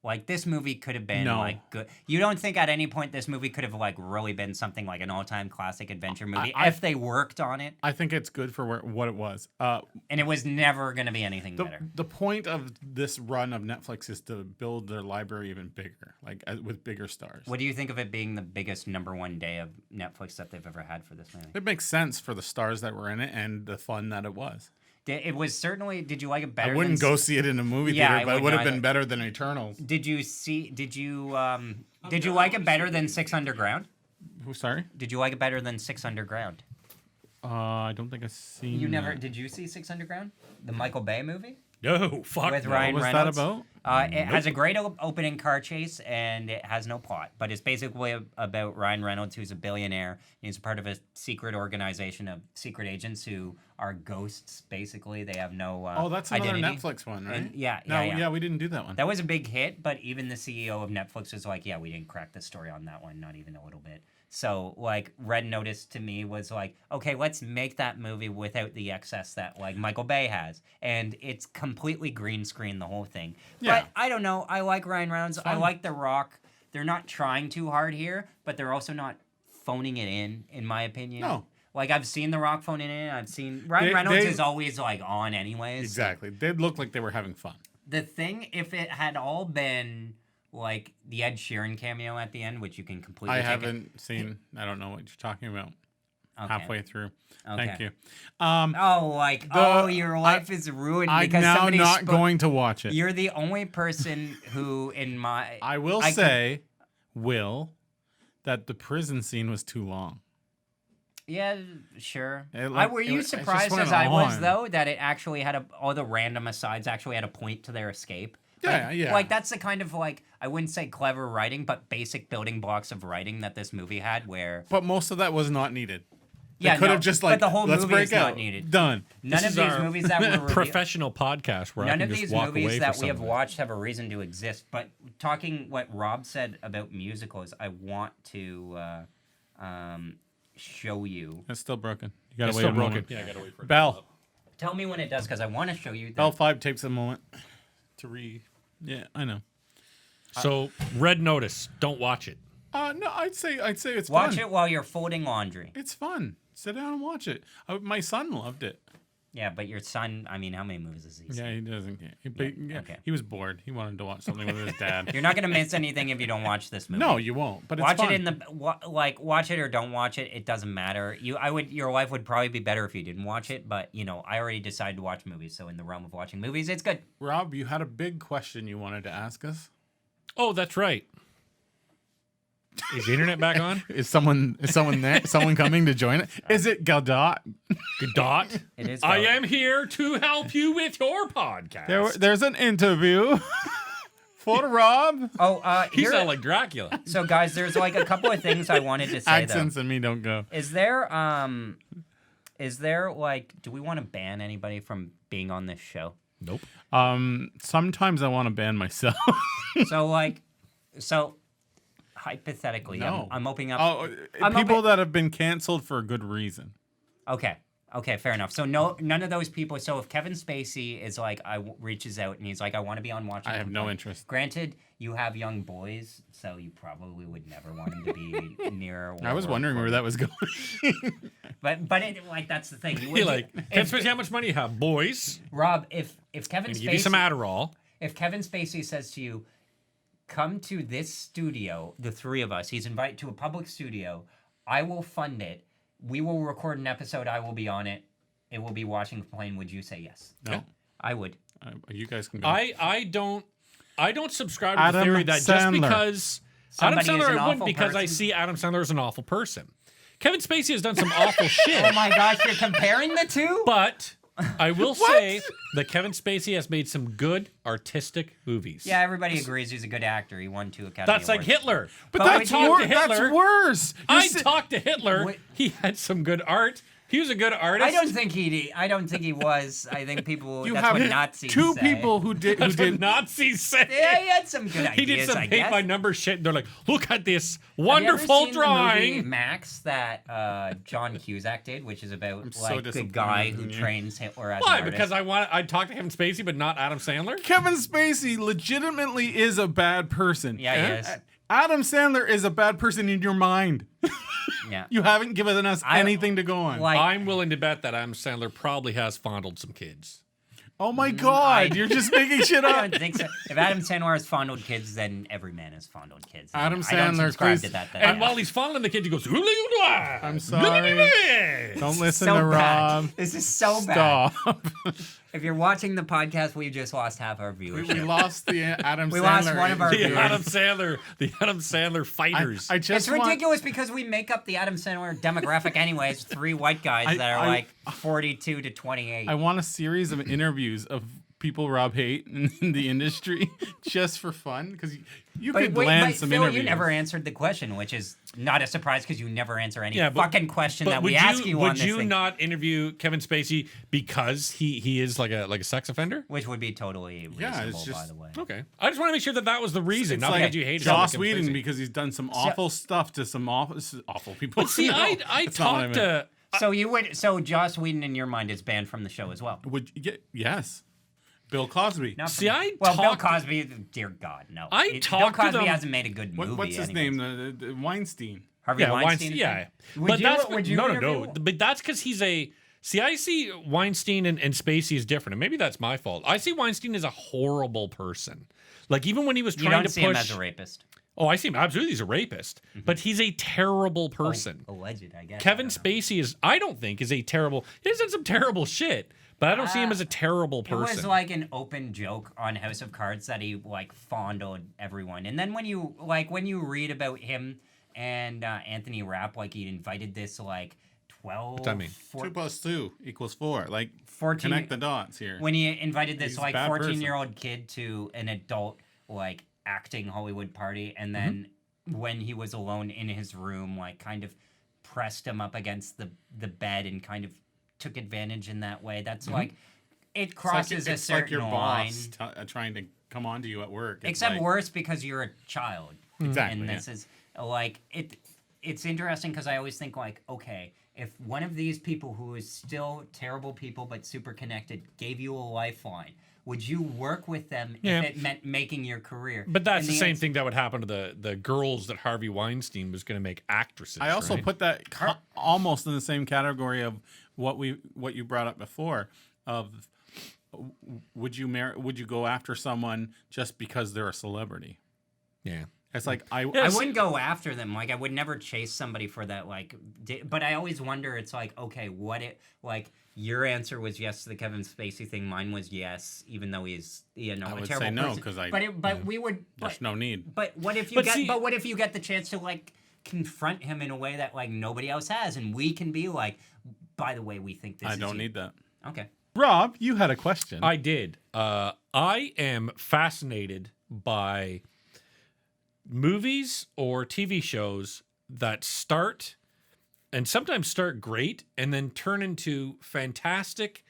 Like, this movie could have been,
No.
like, good. You don't think at any point this movie could have, like, really been something like an all-time classic adventure movie if they worked on it?
I think it's good for what it was.
And it was never going to be anything better.
The point of this run of Netflix is to build their library even bigger, like with bigger stars.
What do you think of it being the biggest #1 day of Netflix that they've ever had for this movie?
It makes sense for the stars that were in it and the fun that it was.
It was certainly. Did you like it better?
I wouldn't
than,
go see it in a movie
Yeah,
theater,
I
but it
wouldn't
would have
either.
been better than Eternals.
Did you see? Did you like it better than Six Underground?
Who? Sorry,
Did you like it better than Six Underground?
I don't think I've seen.
You never.
that.
Did you see Six Underground? The Michael Bay movie
No, fuck.
with
no.
Ryan
What was
Reynolds.
that about?
It has a great opening car chase, and it has no plot. But it's basically about Ryan Reynolds, who's a billionaire. He's part of a secret organization of secret agents who are ghosts. Basically, they have no
Oh, that's another
identity.
Netflix one, right?
And- yeah,
No,
yeah, yeah.
we didn't do that one.
That was a big hit, but even the CEO of Netflix was like, yeah, we didn't crack the story on that one, not even a little bit. So, like, Red Notice to me was like, okay, let's make that movie without the excess that, like, Michael Bay has. And it's completely green screen, the whole thing.
Yeah.
But I don't know. I like Ryan Reynolds. I like The Rock. They're not trying too hard here, but they're also not phoning it in my opinion.
No.
Like, I've seen The Rock phone it in. I've seen... Ryan Reynolds is always, like, on anyways.
Exactly. They looked like they were having fun.
The thing, if it had all been like the Ed Sheeran cameo at the end, which you can completely
I
take
haven't seen. I don't know what you're talking about.
Okay.
Halfway through.
Okay.
Thank you.
Your life is ruined
I'm
because
now
somebody
not going to watch it.
You're the only person who, in my,
I will say, Will, that the prison scene was too long.
yeah, sure. Were
It
you
just
surprised
went
as I was
on.
though that it actually had all the random asides actually had a point to their escape?
Yeah, yeah.
Like that's the kind of like I wouldn't say clever writing, but basic building blocks of writing that this movie had. Where
But most of that was not needed.
yeah,
They could
no,
have just
but
like,
the whole
let's
movie
break
is
out.
not needed.
Done.
None
This
of
is
these
our
movies that were revealed-
professional podcast where I
None
can
of
just
these
walk away
movies
for
that we
some
have
of it.
watched have a reason to exist. But talking what Rob said about musicals, I want to show you.
It's still broken. You gotta
It's
wait
still
a
broken.
moment.
Yeah, I gotta wait for it.
Bell.
Tell me when it does, because I want to show you.
Bell
That
5 takes a moment to read. Yeah, I know.
So, Red Notice. Don't watch it.
No, I'd say it's
watch
fun.
it while you're folding laundry.
It's fun. Sit down and watch it. My son loved it.
Yeah, but your son. I mean, how many movies has he seen?
Yeah, he doesn't.
okay.
He was bored. He wanted to watch something with his dad.
You're not gonna miss anything if you don't watch this movie.
No, you won't. But it's
Watch
fun.
it in the watch it or don't watch it. It doesn't matter. Your life would probably be better if you didn't watch it. But I already decided to watch movies. So in the realm of watching movies, it's good.
Rob, you had a big question you wanted to ask us.
Oh, that's right. Is the internet back on?
Is someone there? Someone coming to join it? Is it Gadot?
Dot.
It is.
I
good.
am here to help you with your podcast.
There's an interview for Rob.
Oh,
He
here.
sound like Dracula.
So guys, there's like a couple of things I wanted to say
Accents and me don't go.
though. Is there like, do we want to ban anybody from being on this show?
Nope.
Sometimes I want to ban myself.
So hypothetically,
No.
I'm opening up.
Oh,
I'm
people
open-
that have been canceled for a good reason.
Okay, Okay, fair enough. So none of those people. So if Kevin Spacey is like, reaches out and he's like, I want to be on Watching.
I have no interest.
Granted, you have young boys, so you probably would never want him to be near.
I was wondering where that was going.
but like that's the thing. You
You're
would
like, Kevin Spacey, how much money you have, boys?
Rob, if Kevin
Give
Spacey,
you some Adderall.
if Kevin Spacey says to you, come to this studio, the three of us, he's invited to a public studio. I will fund it. We will record an episode. I will be on it. It will be Washington Plain. Would you say yes?
No.
Yeah.
I would.
You guys can go.
I don't subscribe to the
Adam
theory that
Sandler.
just because
Somebody
Adam
is
Sandler
an
I wouldn't
awful
because I
person?
see Adam Sandler as an awful person. Kevin Spacey has done some awful shit.
Oh my gosh, you're comparing the two?
But I will say that Kevin Spacey has made some good artistic movies.
Yeah, everybody agrees he's a good actor. He won 2 Academy
That's like
Awards.
Hitler.
but
But
that's,
would you-
wor- that's worse.
I talked to Hitler.
Wait.
He had some good art. He was a good artist.
I don't think he was. I think people.
You
that's
have
what Nazis
two
say.
people who did.
That's what Nazis say.
Yeah, he had some good ideas.
He did some
I
paint
guess.
by number shit. They're like, look at this
Have you ever
wonderful
seen the movie
drawing.
Max that John Cusack did, which is about
so
like the
disappointed
guy who
in you.
trains Hitler as
Why?
an
Because
artist.
I talked to Kevin Spacey, but not Adam Sandler.
Kevin Spacey legitimately is a bad person.
Yeah, he
Eh?
is.
Adam Sandler is a bad person in your mind.
Yeah.
You haven't given us anything to go on.
Like,
I'm willing to bet that Adam Sandler probably has fondled some kids.
Oh my God, you're just making shit
I
up.
don't think so. If Adam Sandler has fondled kids, then every man has fondled kids.
Adam
I don't
Sandler,
subscribe
please-
to that.
And while he's fondling the kid, he goes,
I'm sorry. Don't listen to Rob.
This is so bad.
Stop.
If you're watching the podcast, we just lost half our viewership.
We lost the Adam Sandler.
We lost one of our
The
viewers.
The Adam Sandler fighters.
I just
It's ridiculous because we make up the Adam Sandler demographic anyways. 3 white guys that are like 42 to 28.
I want a series of interviews of people Rob hate in the industry just for fun because you could land some
Phil,
interviews.
you never answered the question, which is not a surprise because you never answer any
Yeah, but-
fucking question
but
that we ask you on
would
this
you
thing.
not interview Kevin Spacey because he is like a sex offender?
Which would be totally reasonable,
Yeah, it's
by
just-
the way.
Okay, I just want to make sure that was the reason,
It's
not
like
because you hated
Joss
Kevin
Whedon
Spacey.
because he's done some awful stuff to some awful people.
But see,
No,
I
that's not what
talked
meant.
to.
So Joss Whedon in your mind is banned from the show as well.
Yes, Bill Cosby.
Not
See,
from-
I
well, Bill
talked-
Cosby, dear God, no.
I
Bill
talked to
Cosby
them-
hasn't made a good movie.
What's his
anyways.
name? The Weinstein.
Harvey
Yeah,
Weinstein.
Yeah,
Would you? Would you
no.
interview-
But that's because he's a. See, I see Weinstein and Spacey is different, and maybe that's my fault. I see Weinstein as a horrible person. Like even when he was
You
trying
don't
to
see
push.
him as a rapist.
Oh, I see him absolutely. He's a rapist, but he's a terrible person.
Alleged, I guess.
Kevin
I don't know.
Spacey is. I don't think is a terrible. He's done some terrible shit, but I don't see him as a terrible
It was
person.
like an open joke on House of Cards that he like fondled everyone, and then when you read about him and Anthony Rapp, like he invited this like 12,
What's that mean?
2 + 2 = 4. Like
14
connect the dots here.
when he invited this
He's a
like
bad
14-year-old kid to an adult like acting Hollywood party, and then when he was alone in his room, like kind of pressed him up against the bed and kind of took advantage in that way. That's like it crosses a
it's
certain
like your
line.
boss trying to come on to you at work. It's
Except
like,
worse because you're a child.
Exactly,
And this is like it's interesting because I always think like, okay, if one of these people who is still terrible people but super connected gave you a lifeline, would you work with them
Yeah.
if it meant making your career?
But that's
And
the same
answer-
thing that would happen to the girls that Harvey Weinstein was going to make actresses.
I also
right?
put that almost in the same category of what you brought up before of would you go after someone just because they're a celebrity?
Yeah.
It's like I
I wouldn't go after them. Like I would never chase somebody for that. Like, but I always wonder. It's like, okay, what it like? Your answer was yes to the Kevin Spacey thing. Mine was yes, even though he's
I
a
would
terrible
say no,
person.
'cause
But we would.
there's no need.
But what if you
But
get?
see-
But what if you get the chance to like confront him in a way that like nobody else has, and we can be like, by the way, we think this.
I
is
don't
you."
need that.
Okay.
Rob, you had a question.
I did. I am fascinated by movies or TV shows that start and sometimes start great and then turn into fantastic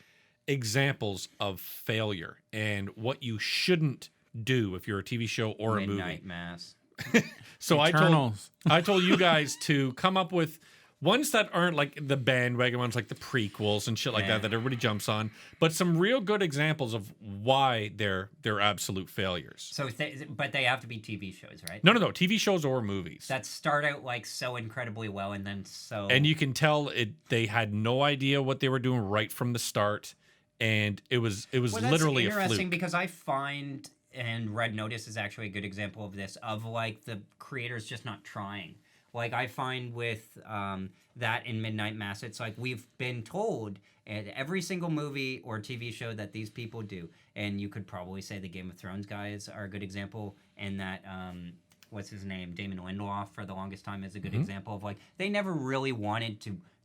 examples of failure and what you shouldn't do if you're a TV show or a movie.
Midnight Mass.
So
Eternals.
I told you guys to come up with Ones that aren't like the bandwagon ones, like the prequels and shit like that everybody jumps on, but some real good examples of why they're absolute failures.
So, but they have to be TV shows, right?
No, TV shows or movies
That start out like so incredibly well, and then
and you can tell they had no idea what they were doing right from the start, and it was
well, that's
literally a
interesting
fluke.
because I find, and Red Notice is actually a good example of this, of like the creators just not trying. Like I find with that in Midnight Mass, it's like we've been told in every single movie or TV show that these people do, and you could probably say the Game of Thrones guys are a good example, and that what's his name, Damon Lindelof, for the longest time is a good example of like they never really wanted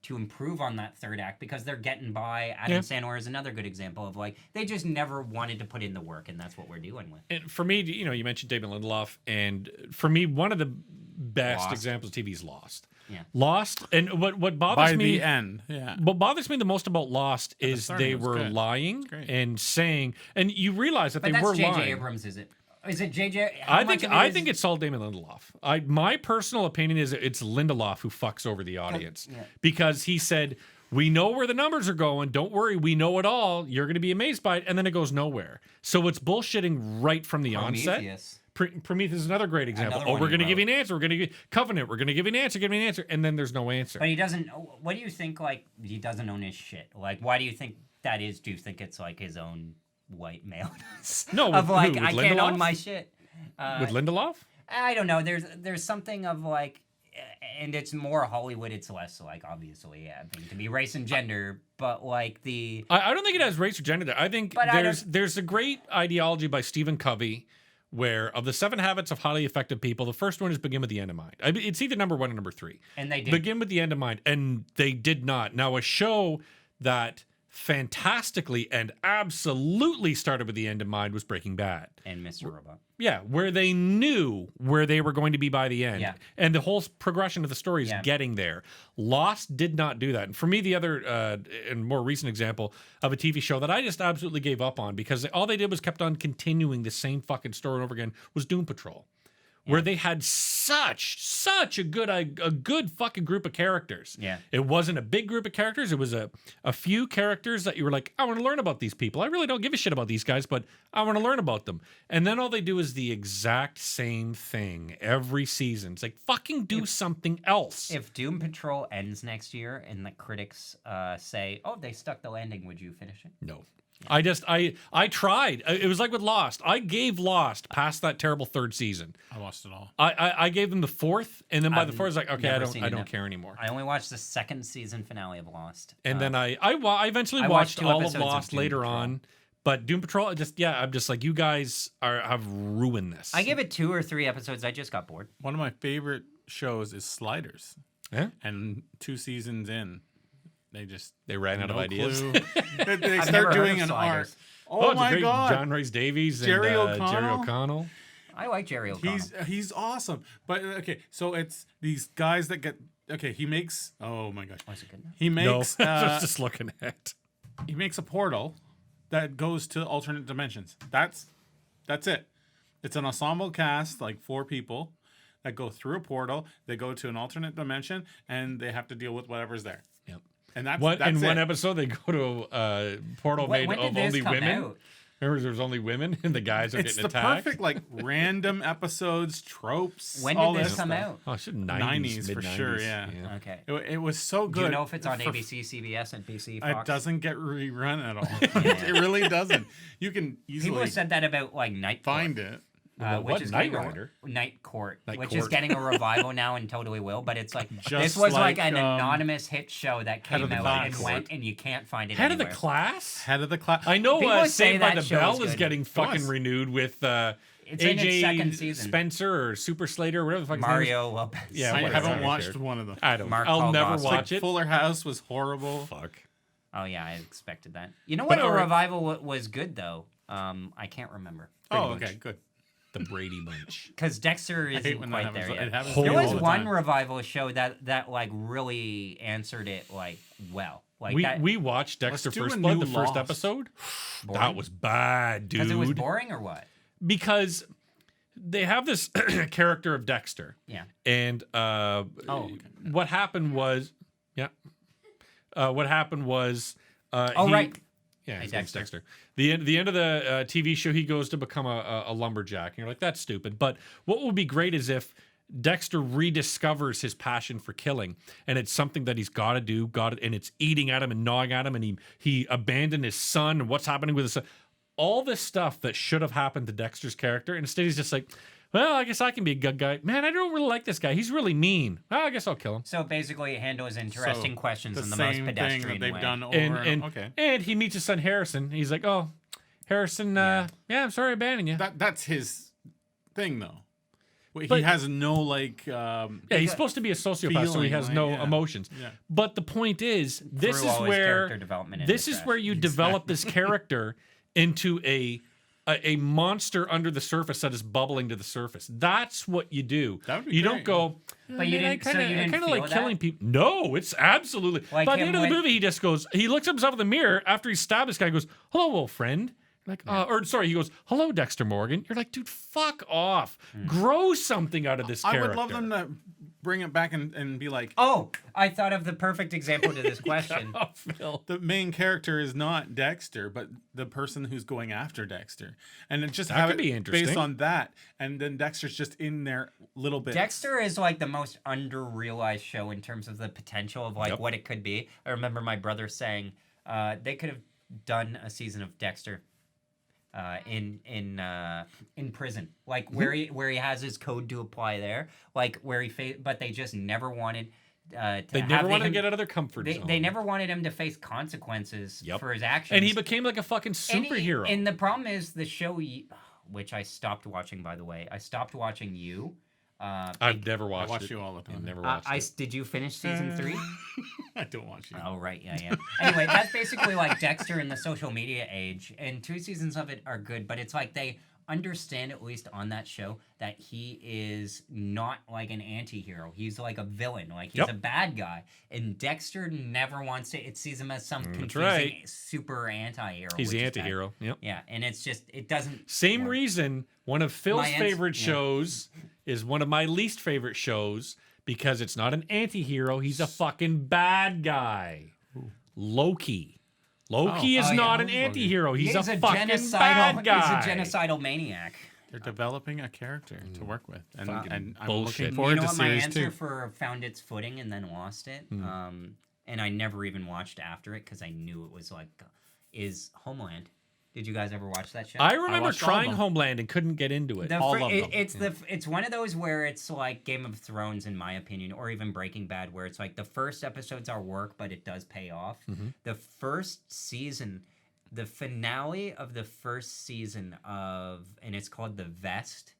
to improve on that third act because they're getting by. Adam Sandler is another good example of like they just never wanted to put in the work, and that's what we're doing with.
And for me, you mentioned Damon Lindelof, and for me, one of the best examples of TV is Lost.
Yeah.
Lost, and what bothers
By
me
the end, yeah.
what bothers me the most about Lost is
starting
they
was
were
good.
lying
Great.
and saying, and you realize that
But
they
that's
were
J.J.
lying.
Abrams, is it? Is it J.J.?
I think it's all Damon Lindelof. My personal opinion is it's Lindelof who fucks over the audience because he said, "We know where the numbers are going. Don't worry, we know it all. You're going to be amazed by it," and then it goes nowhere. So it's bullshitting right from the onset. Prometheus is another great example.
Another one
We're
he
going to give you
wrote.
an answer. We're going to give Covenant. We're going to give you an answer, and then there's no answer.
But he doesn't. What do you think? Like he doesn't own his shit. Like why do you think that is? Do you think it's like his own white maleness?
No,
of
with
like
who? With
I can't
Lindelof?
own my shit.
With Lindelof?
I don't know. There's something of like, and it's more Hollywood. It's less like obviously having to be race and gender, but like the.
I don't think it has race or gender there. I think
But I
there's a great ideology by Stephen Covey where of the 7 habits of highly effective people, the first one is begin with the end in mind. It's either number 1 or number 3.
And they did.
Begin with the end in mind, and they did not. Now, a show that fantastically and absolutely started with the end in mind was Breaking Bad.
And Mr. Robot.
Yeah, where they knew where they were going to be by the end.
Yeah.
And the whole progression of the story is
Yeah.
getting there. Lost did not do that. And for me, the other and more recent example of a TV show that I just absolutely gave up on because all they did was kept on continuing the same fucking story over again was Doom Patrol. Where they had such a good fucking group of characters.
Yeah.
It wasn't a big group of characters. It was a few characters that you were like, I want to learn about these people. I really don't give a shit about these guys, but I want to learn about them. And then all they do is the exact same thing every season. It's like, fucking do something else.
If Doom Patrol ends next year and the critics say, "Oh, they stuck the landing," would you finish it?
No. I tried. It was like with Lost. I gave Lost past that terrible 3rd season.
I watched it all.
I gave them the 4th, and then by the 4th, I was like, okay,
never
I
seen
don't
enough.
care anymore.
I only watched the 2nd season finale of Lost.
And then I eventually
I
watched
watched 2
all of
episodes of
Lost
Doom
later
Patrol.
on. But Doom Patrol, I'm just like, you guys have ruined this.
I give it 2 or 3 episodes. I just got bored.
One of my favorite shows is Sliders.
Yeah?
And 2 seasons in,
They ran out of
no
ideas.
clue. they
I've
start
never
doing
heard
an
of
arc.
Sliders.
Oh
it's a
my
great
god!
John Rhys Davies
Jerry
and
O'Connell?
Jerry O'Connell.
I like Jerry O'Connell.
He's awesome. But okay, so it's these guys that get he makes oh my gosh.
Was it good enough?
He makes
No, I was just looking at.
he makes a portal that goes to alternate dimensions. That's it. It's an ensemble cast, like 4 people that go through a portal. They go to an alternate dimension and they have to deal with whatever's there.
Yep.
And that's
In
it.
one episode, they go to a portal made
When did
of
this
only
come
women.
out?
Remember, there's only women, and the guys are
It's
getting
the
attacked.
perfect like random episodes, tropes.
When
all
did this
this
come
stuff.
out?
Oh, shit,
90s for
mid-90s,
sure, yeah.
Okay.
It was so good.
Do you know if it's on
For-
ABC, CBS, NBC,
It
Fox?
doesn't get rerun at all. It really doesn't. You can
People
easily
have said that about like Night Court,
find it.
What,
which is
Knight
getting
Rider?
Night Court,
Night
which
Court.
is getting a revival now and totally will. But it's like
Just
this was like
like,
an anonymous hit show that
Head of
came
the
out and
Class.
went, and you can't find it
Head of the
anywhere.
Class?
Head of the class.
I know
People say
Saved by
that
the
show
Bell
is
is
good.
getting fucking
was.
renewed with
It's in its second season.
Spencer or Super Slater or whatever the fuck his name is.
Mario Lopez.
Yeah,
I
whatever.
haven't
I don't
watched
care.
one of them.
I don't.
Mark
I'll
Paul
never
Goss.
watch it.
Fuller House was horrible.
Fuck.
Oh yeah, I expected that. You know
But
what? A
alright.
revival was good though. I can't remember.
Oh, okay, good.
The Brady Bunch.
Because Dexter
I hate
isn't
when that
quite there
happens.
yet.
It happens
There
to me
There
all
was
the
one
time.
revival show that like really answered it like well. Like that,
We watched Dexter
Let's do
First
a
Blood,
new
the first
Lost.
episode.
Boring?
That was bad, dude.
because it was boring or what?
Because they have this character of Dexter.
Yeah.
And
okay.
what happened was, what happened was,
Right.
Yeah, his
Hey,
name's
Dexter.
Dexter. The end of the TV show, he goes to become a lumberjack, and you're like, that's stupid. But what would be great is if Dexter rediscovers his passion for killing, and it's something that he's got to do, and it's eating at him and gnawing at him, and he abandoned his son, and what's happening with his son, all this stuff that should have happened to Dexter's character, and instead he's just like, well, I guess I can be a good guy. Man, I don't really like this guy. He's really mean. Well, I guess I'll kill him.
So basically, it handles interesting questions in the most
same
pedestrian
thing that they've
way.
done over
And
okay.
and he meets his son Harrison. He's like, oh, Harrison, yeah, I'm sorry I abandoned you.
That's his thing, though. He
But-
has no like.
Yeah, he's supposed to be a sociopath, so he
feeling,
has
like,
no
yeah.
emotions.
Yeah.
But the point is, this
Through
is
all his
where
character development in
this
the
is
trash.
where you develop this character into a monster under the surface that is bubbling to the surface. That's what you do.
That would be
you
great,
don't go.
But you didn't- so you didn't
kind of
feel
like
that?
killing people. No, it's absolutely.
Like
By the
him
end of the
when-
movie, he just goes. He looks at himself in the mirror after he stabbed this guy. And goes, "Hello, old friend." Like, or sorry, he goes, "Hello, Dexter Morgan." You're like, dude, fuck off. Grow something out of this
I
character.
would love them to bring it back and be like,
Oh, I thought of the perfect example to this question.
Oh, Phil.
the main character is not Dexter, but the person who's going after Dexter, and it just
That
have
could
it
be interesting.
based on that, and then Dexter's just in there a little bit.
Dexter is like the most under-realized show in terms of the potential of like
Yep.
what it could be. I remember my brother saying they could have done a season of Dexter in prison, like where he has his code to apply there, like where but they just never wanted.
They never wanted to get out of their comfort zone.
They never wanted him to face consequences
Yep.
for his actions,
And he became like a fucking superhero.
And the problem is the show, which I stopped watching, by the way. I stopped watching You.
I've never watched
watch
it.
you all the time.
I've never watched it.
Did you finish season 3?
I don't watch you.
Oh, right. Yeah. Anyway, that's basically like Dexter in the social media age. And 2 seasons of it are good, but it's like they understand, at least on that show, that he is not like an anti-hero. He's like a villain. Like, he's
Yep.
a bad guy. And Dexter never wants to... It sees him as some confusing
right.
super anti-hero.
He's
which
the
is bad.
anti-hero. Yep.
Yeah, and it's just... It doesn't...
Same
work.
reason one of Phil's
My
favorite
yeah.
shows is one of my least favorite shows because it's not an anti-hero. He's a fucking bad guy. Loki. Loki is
Oh, yeah.
not an
Loki.
anti-hero. He's a fucking
genocidal,
bad guy.
He's a genocidal maniac.
They're developing a character to work with, and I'm
bullshit.
looking
You
forward
You know
to
what my
series
answer
2.
for found its footing and then lost it? And I never even watched after it because I knew it was like, is Homeland. Did you guys ever watch that show?
I remember
watched all of
trying
them.
Homeland and couldn't get into it.
all of them.
It's one of those where it's like Game of Thrones, in my opinion, or even Breaking Bad, where it's like the first episodes are work, but it does pay off. The first season, the finale of the first season of, and it's called The Vest,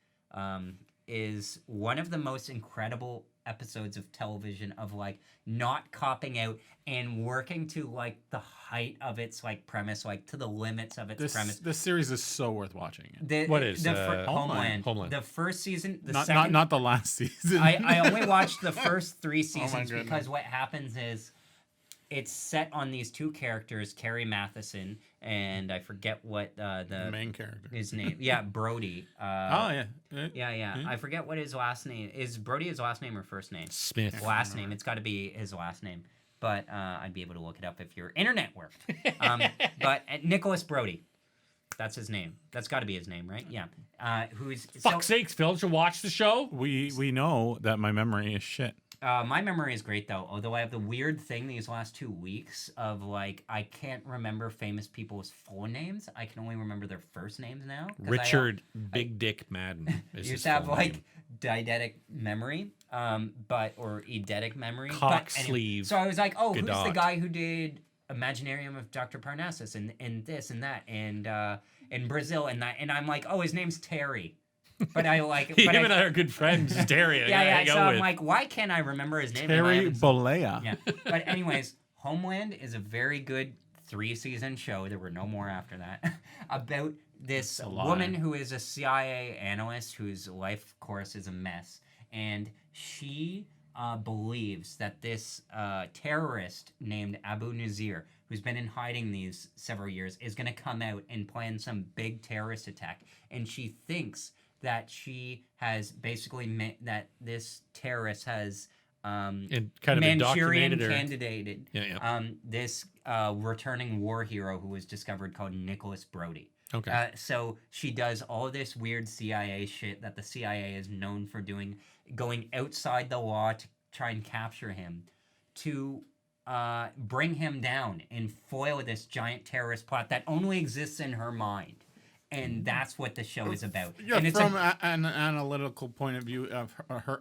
is one of the most incredible episodes of television of like not copping out and working to like the height of its like premise, like to the limits of its premise.
This series is so worth watching.
What is,
Homeland?
Homeland.
The first season, the
Not
second.
not the last season.
I only watched the first 3 seasons
goodness.
because what happens is it's set on these 2 characters, Carrie Matheson and I forget what
the main character.
his name. Yeah, Brody.
Oh yeah.
Yeah. I forget what his last name is. Brody his last name or first name?
Smith.
Last name. It's got to be his last name. But I'd be able to look it up if your internet worked. But Nicholas Brody. That's his name. That's got to be his name, right? Yeah. Who's
Fuck's sakes, Phil. Did you watch the show?
We know that my memory is shit.
My memory is great though, although I have the weird thing these last 2 weeks of like I can't remember famous people's full names. I can only remember their first names now. 'Cause
Richard Big Dick Madden. Is
used
his
to have
full
like
name.
deidetic memory, or eidetic memory.
Cock
but anyway,
sleeve
so I was like, oh, who's the
Godot.
guy who did Imaginarium of Dr. Parnassus and this and that and in Brazil and that, and I'm like, oh, his name's Terry. But I like
Him
but
and I are good friends. Terry.
yeah. So I'm like, why can't I remember his name?
Terry Bollea.
Yeah. But anyways, Homeland is a very good 3-season show. There were no more after that. About this
a lie.
woman who is a CIA analyst whose life course is a mess, and she believes that this terrorist named Abu Nazir, who's been in hiding these several years, is going to come out and plan some big terrorist attack. And she thinks that she has basically that this terrorist has
And kind of
Manchurian
indoctrinated her.
candidated
Yeah.
this returning war hero who was discovered called Nicholas Brody.
Okay.
So she does all this weird CIA shit that the CIA is known for doing, going outside the law to try and capture him, to bring him down and foil this giant terrorist plot that only exists in her mind. And that's what the show is about.
Yeah,
and it's
from an analytical point of view of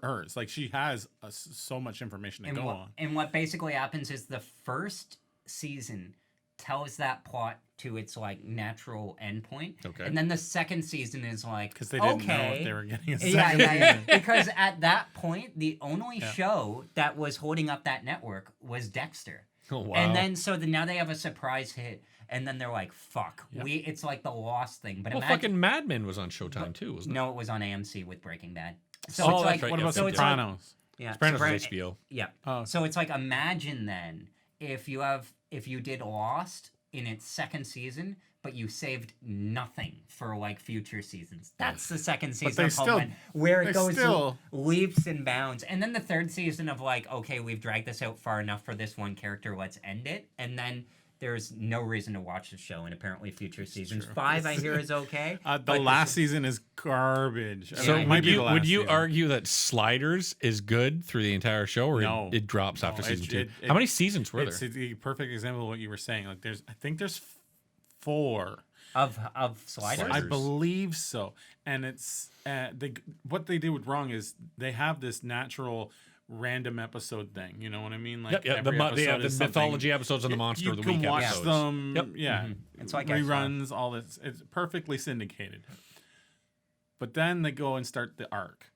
hers, like she has so much information to go on.
And what basically happens is the first season tells that plot to its like natural endpoint.
Okay.
And then the second season is like,
Because they didn't know if they were getting a second
yeah,
season.
yeah. Because at that point, the only show that was holding up that network was Dexter.
Oh, wow.
And then now they have a surprise hit, and then they're like, "Fuck, it's like the Lost thing." But
Well,
imagine,
fucking Mad Men was on Showtime too, wasn't it?
no, it was on AMC with Breaking Bad. So
Oh,
it's
that's
like,
right.
What about
so it's like,
Sopranos?
yeah,
Sopranos
Sopran-
was HBO.
Yeah.
Oh.
So it's like imagine then if you did Lost in its second season, but you saved nothing for like future seasons. That's the second season
they
of
still-
Homeland, where it
they
goes
still-
leaps and bounds. And then the third season of like, okay, we've dragged this out far enough for this one character, let's end it. And then there's no reason to watch the show, and apparently future seasons. 5 I hear is okay.
The
but
last season is garbage.
So
Yeah,
It might be the
would
last
you
season.
argue that Sliders is good through the entire show, or
No.
it drops
No,
after
it-
season 2?
it-
How many seasons were
It's
there?
the perfect example of what you were saying. Like I think there's 4.
of Sliders.
I believe so. And it's what they did wrong is they have this natural random episode thing. You know what I mean? Like
Yep,
every
the
episode is something-
mythology episodes and the monster
you
of the
can
week
watch
episodes.
them.
Yep.
Yeah,
It's like
reruns. All this. It's perfectly syndicated. But then they go and start the arc.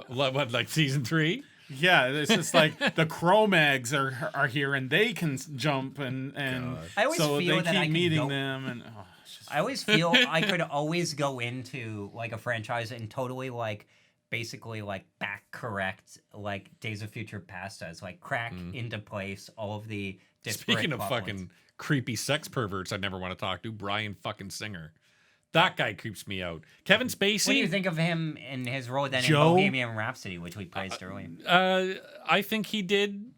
What, like season 3?
Yeah, it's just like the Cro-Mags are here and they can jump and
I always
so
feel
they
that
keep
I can
meeting
go-
them and it's just,
I always feel I could always go into like a franchise and totally like basically like back correct like Days of Future Past does, like crack into place all of the disparate
Speaking of
plot
fucking
points.
creepy sex perverts I never want to talk to, Brian fucking Singer. That guy creeps me out. Kevin Spacey.
What do you think of him in his role then
Joe?
in Bohemian Rhapsody, which we praised earlier?
I think he did.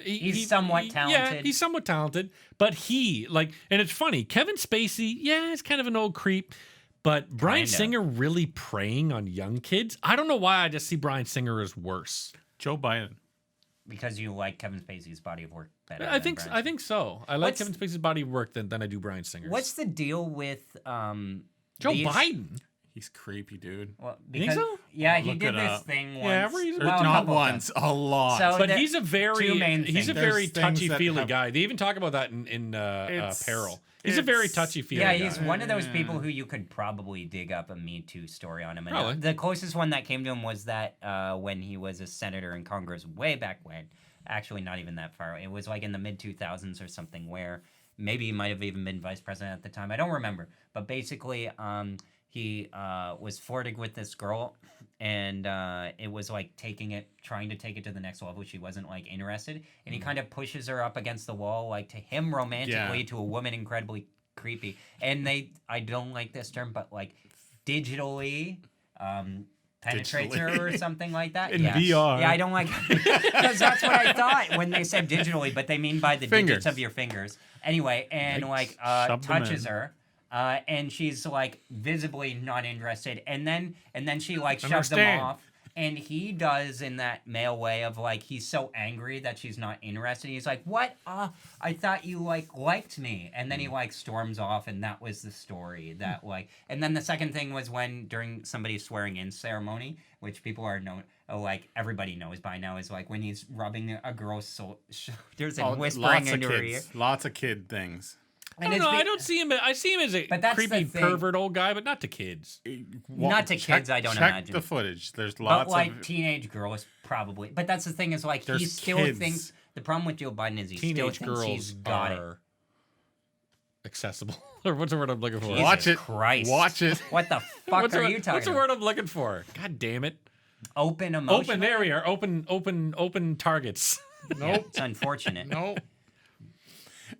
He's somewhat
Yeah,
talented.
he's somewhat talented, but and it's funny. Kevin Spacey, yeah, he's kind of an old creep, but Brian
Kinda.
Singer really preying on young kids. I don't know why I just see Brian Singer as worse.
Joe Biden.
Because you like Kevin Spacey's body of work better.
I
than
think
Brian
I think so. I like
What's-
Kevin Spacey's body of work than I do Brian Singer's.
What's the deal with
Joe
these-
Biden?
He's creepy, dude.
Well,
think
because
so?
yeah, he
Look
did
it
this
up.
thing once.
Yeah, where he's-
well, a
Not
couple
once,
times.
a lot.
So-
But
there-
he's a very
two main
he's a
things.
very
There's things that
touchy-feely
have-
guy. They even talk about that in Peril. He's a
it's-
very touchy-feely
Yeah,
guy.
he's one of those people who you could probably dig up a Me Too story on him. And
Probably.
the closest one that came to him was that when he was a senator in Congress way back when. Actually, not even that far. It was like in the mid-2000s or something where maybe he might have even been vice president at the time. I don't remember. But basically, he was flirting with this girl, and it was like trying to take it to the next level. She wasn't like interested, and he kind of pushes her up against the wall, like to him romantically,
Yeah.
to a woman incredibly creepy. And I don't like this term, but like digitally penetrates her or something like that.
In
yeah.
VR.
Yeah, I don't like because that's what I thought when they said digitally, but they mean by the digits
Fingers.
of your fingers. Anyway, and
Yikes.
like
Shove them
touches
in.
her. And she's like visibly not interested, and then she like shoves him
Understand.
off, and he does in that male way of like he's so angry that she's not interested. He's like, "What? I thought you liked me," and then he like storms off, and that was the story. That like, and then the second thing was when during somebody's swearing in ceremony, which people are known. Like everybody knows by now, is like when he's rubbing a girl's shoulders and whispering
lots of
into her ear.
kids. Lots of kid things.
I don't know. I don't see him. I see him as a
But that's
creepy
the thing.
pervert old guy, but not to kids.
Not to kids, I don't
check
imagine.
the footage. There's
But
lots
like
of
teenage girls probably. But that's the thing is like he
There's
still
kids.
thinks the problem with Joe Biden is he still
Teenage
thinks he's
girls
got it.
are accessible. Or what's the word I'm looking for?
Jesus
Watch it.
Christ.
Watch it.
What the fuck
What's
are
the-
you talking
What's the
about?
word I'm looking for? God damn it!
Open emotion.
Open. There we are. Open targets.
Yeah, it's unfortunate.
Nope.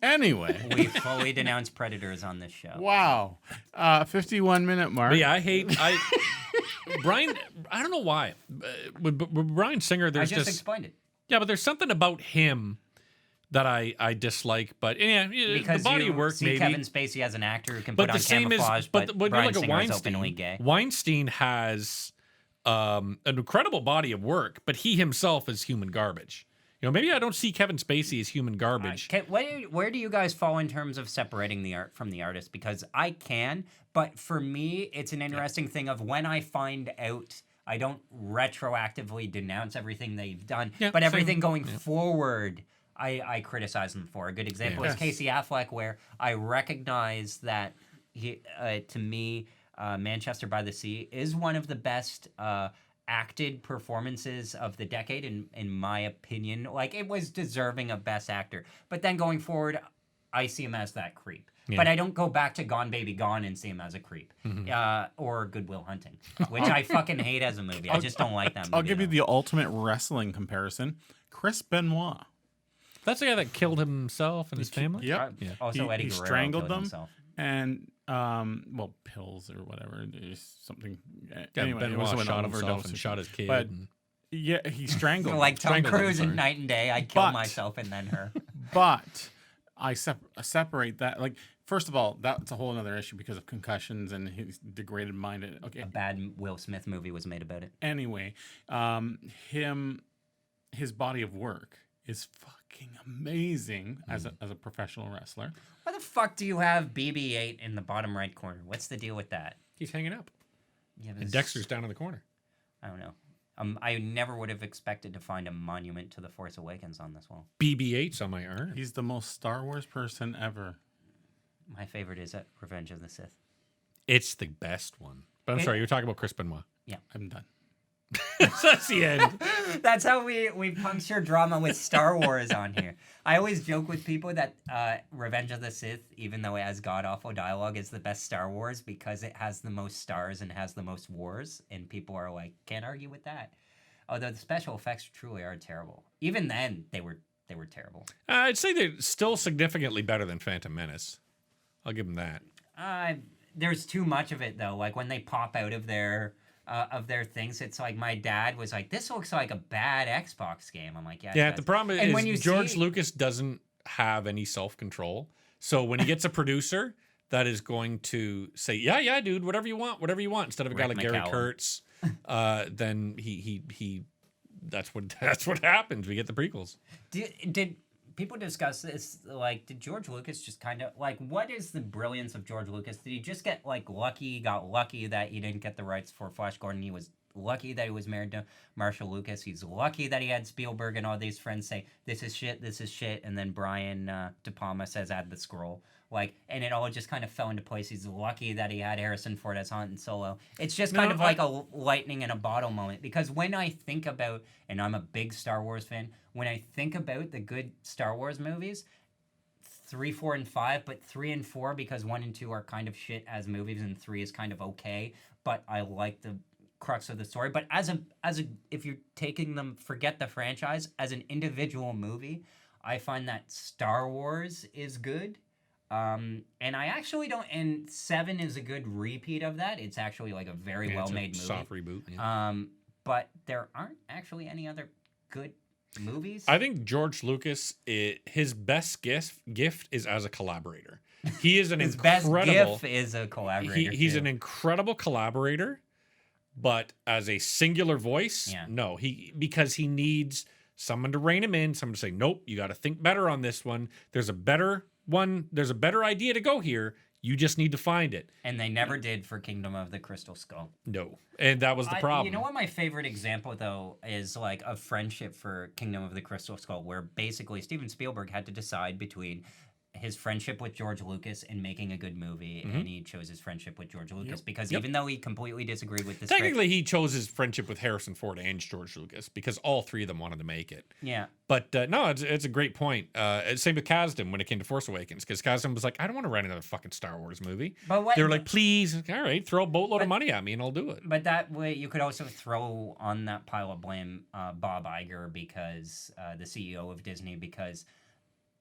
Anyway,
We fully denounce predators on this show.
wow. 51-minute mark.
But yeah, Brian. I don't know why. With Brian Singer,
I
there's
just explained it.
yeah, but there's something about him that I dislike. But yeah,
Because
the body
you
of work
see
maybe.
Kevin Spacey as an actor who can
But
put
the
on
same
camouflage,
is, but when
Bryan
you look at
Singer is openly
Weinstein,
gay.
Weinstein has an incredible body of work, but he himself is human garbage. You know, maybe I don't see Kevin Spacey as human garbage.
Where do you guys fall in terms of separating the art from the artist? Because I can, but for me, it's an interesting thing of when I find out, I don't retroactively denounce everything they've done,
Yeah,
but
same.
everything going forward, I criticize them for. A good example is
Yes.
Casey Affleck, where I recognize that he, to me, Manchester by the Sea is one of the best acted performances of the decade in my opinion. Like, it was deserving of best actor, but then going forward I see him as that creep, but I don't go back to Gone Baby Gone and see him as a creep. Or Good Will Hunting, which I fucking hate as a movie. I just don't like that movie.
I'll give you the ultimate wrestling comparison. Chris Benoit.
That's the guy that killed himself and his family.
Yep.
Yeah.
Also, Eddie
he
Guerrero
strangled
killed
them
himself.
and pills or whatever. There's something.
Yeah,
Anyway, it
Benoit
was an
shot himself
overdose
and
or
shot his
something.
kid.
But
and-
yeah, he strangled.
Like Tom
Strangled him,
Cruise in
sorry.
Night and Day, I'd kill
But-
myself and then her.
But I separate that. Like, first of all, that's a whole other issue because of concussions and his degraded mind. Okay.
A bad Will Smith movie was made about it.
Anyway, his body of work is fucking amazing as a professional wrestler.
Why the fuck do you have BB-8 in the bottom right corner? What's the deal with that?
He's hanging up.
Yeah,
And Dexter's down in the corner.
I don't know. I never would have expected to find a monument to The Force Awakens on this wall.
BB-8's on my arm.
He's the most Star Wars person ever.
My favorite is Revenge of the Sith.
It's the best one. But I'm sorry, you were talking about Chris Benoit.
I'm done.
That's the end.
That's how we puncture drama with Star Wars on here. I always joke with people that Revenge of the Sith, even though it has god-awful dialogue, is the best Star Wars because it has the most stars and has the most wars, and people are like, can't argue with that. Although the special effects truly are terrible. Even then, they were terrible.
I'd say they're still significantly better than Phantom Menace. I'll give them that.
There's too much of it though. Like when they pop out of their things, it's like my dad was like, "This looks like a bad Xbox game." I'm like, "Yeah."
Yeah,
it
the
does."
problem
And
is
when you
George
see-
Lucas doesn't have any self-control. So when he gets a producer that is going to say, yeah, dude, whatever you want, instead of a guy
Rick
like Gary
McCallum.
Kurtz, then he that's what happens. We get the prequels.
Did people discuss this? Like, did George Lucas just kind of like, what is the brilliance of George Lucas? Did he just get like lucky? Got lucky that he didn't get the rights for Flash Gordon. He was lucky that he was married to Marshall Lucas. He's lucky that he had Spielberg and all these friends say, this is shit. And then Brian De Palma says, add the scroll. Like, and it all just kind of fell into place. He's lucky that he had Harrison Ford as Han Solo. It's just kind of like a lightning in a bottle moment. Because when I think about, and I'm a big Star Wars fan, when I think about the good Star Wars movies, 3, 4, and 5, but 3 and 4 because 1 and 2 are kind of shit as movies, and 3 is kind of okay. But I like the crux of the story. But as a if you're taking them, forget the franchise, as an individual movie, I find that Star Wars is good. And I actually don't. And 7 is a good repeat of that. It's actually like a very well made movie.
Soft reboot. Yeah.
But there aren't actually any other good movies.
I think George Lucas, his best gift is as a collaborator. He is an
His best
incredible.
gift is a collaborator.
He's
too.
an incredible collaborator, but as a singular voice,
Yeah.
no. Because he needs someone to rein him in, someone to say, nope, you got to think better on this one. There's a better one. There's a better idea to go here. You just need to find it.
And they never did for Kingdom of the Crystal Skull.
No, and that was the problem.
You know what my favorite example, though, is like a friendship for Kingdom of the Crystal Skull, where basically Steven Spielberg had to decide between his friendship with George Lucas and making a good movie, and he chose his friendship with George Lucas because even though he completely disagreed with the script,
Technically, he chose his friendship with Harrison Ford and George Lucas because all three of them wanted to make it.
yeah,
But no, it's a great point. Same with Kasdan when it came to Force Awakens, because Kasdan was like, I don't want to write another fucking Star Wars movie.
But what-
They were like, please, all right, throw a boatload of money at me and I'll do it.
But that way, you could also throw on that pile of blame Bob Iger, because the CEO of Disney, because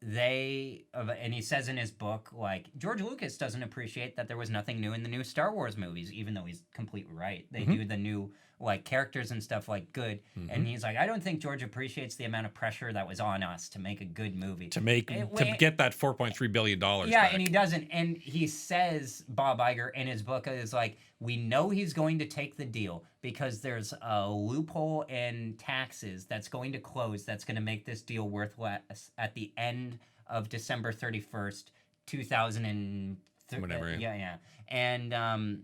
and he says in his book, like, George Lucas doesn't appreciate that there was nothing new in the new Star Wars movies, even though he's completely right. They do the new, like, characters and stuff, like, good. And he's like, I don't think George appreciates the amount of pressure that was on us to make a good movie.
To get that $4.3 billion
Yeah,
back.
and he doesn't. And he says, Bob Iger, in his book, is like, we know he's going to take the deal because there's a loophole in taxes that's going to close that's going to make this deal worth less at the end of December 31st, 2003.
Whatever.
Yeah. And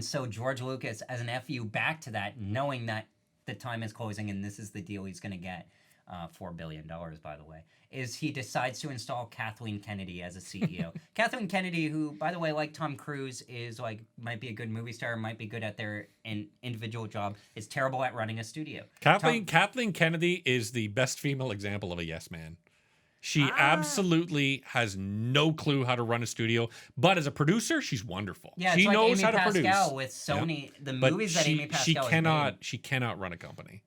so George Lucas, as an FU back to that, knowing that the time is closing and this is the deal he's going to get, $4 billion, by the way, is he decides to install Kathleen Kennedy as a CEO. Kathleen Kennedy, who, by the way, like Tom Cruise, is like, might be a good movie star, might be good at their individual job, is terrible at running a studio.
Kathleen Kennedy is the best female example of a yes man. She absolutely has no clue how to run a studio, but as a producer, she's wonderful.
Yeah,
she
it's
knows
like Amy
how to
Pascal
produce.
with Sony, the
But
movies that Amy Pascal
she cannot run a company.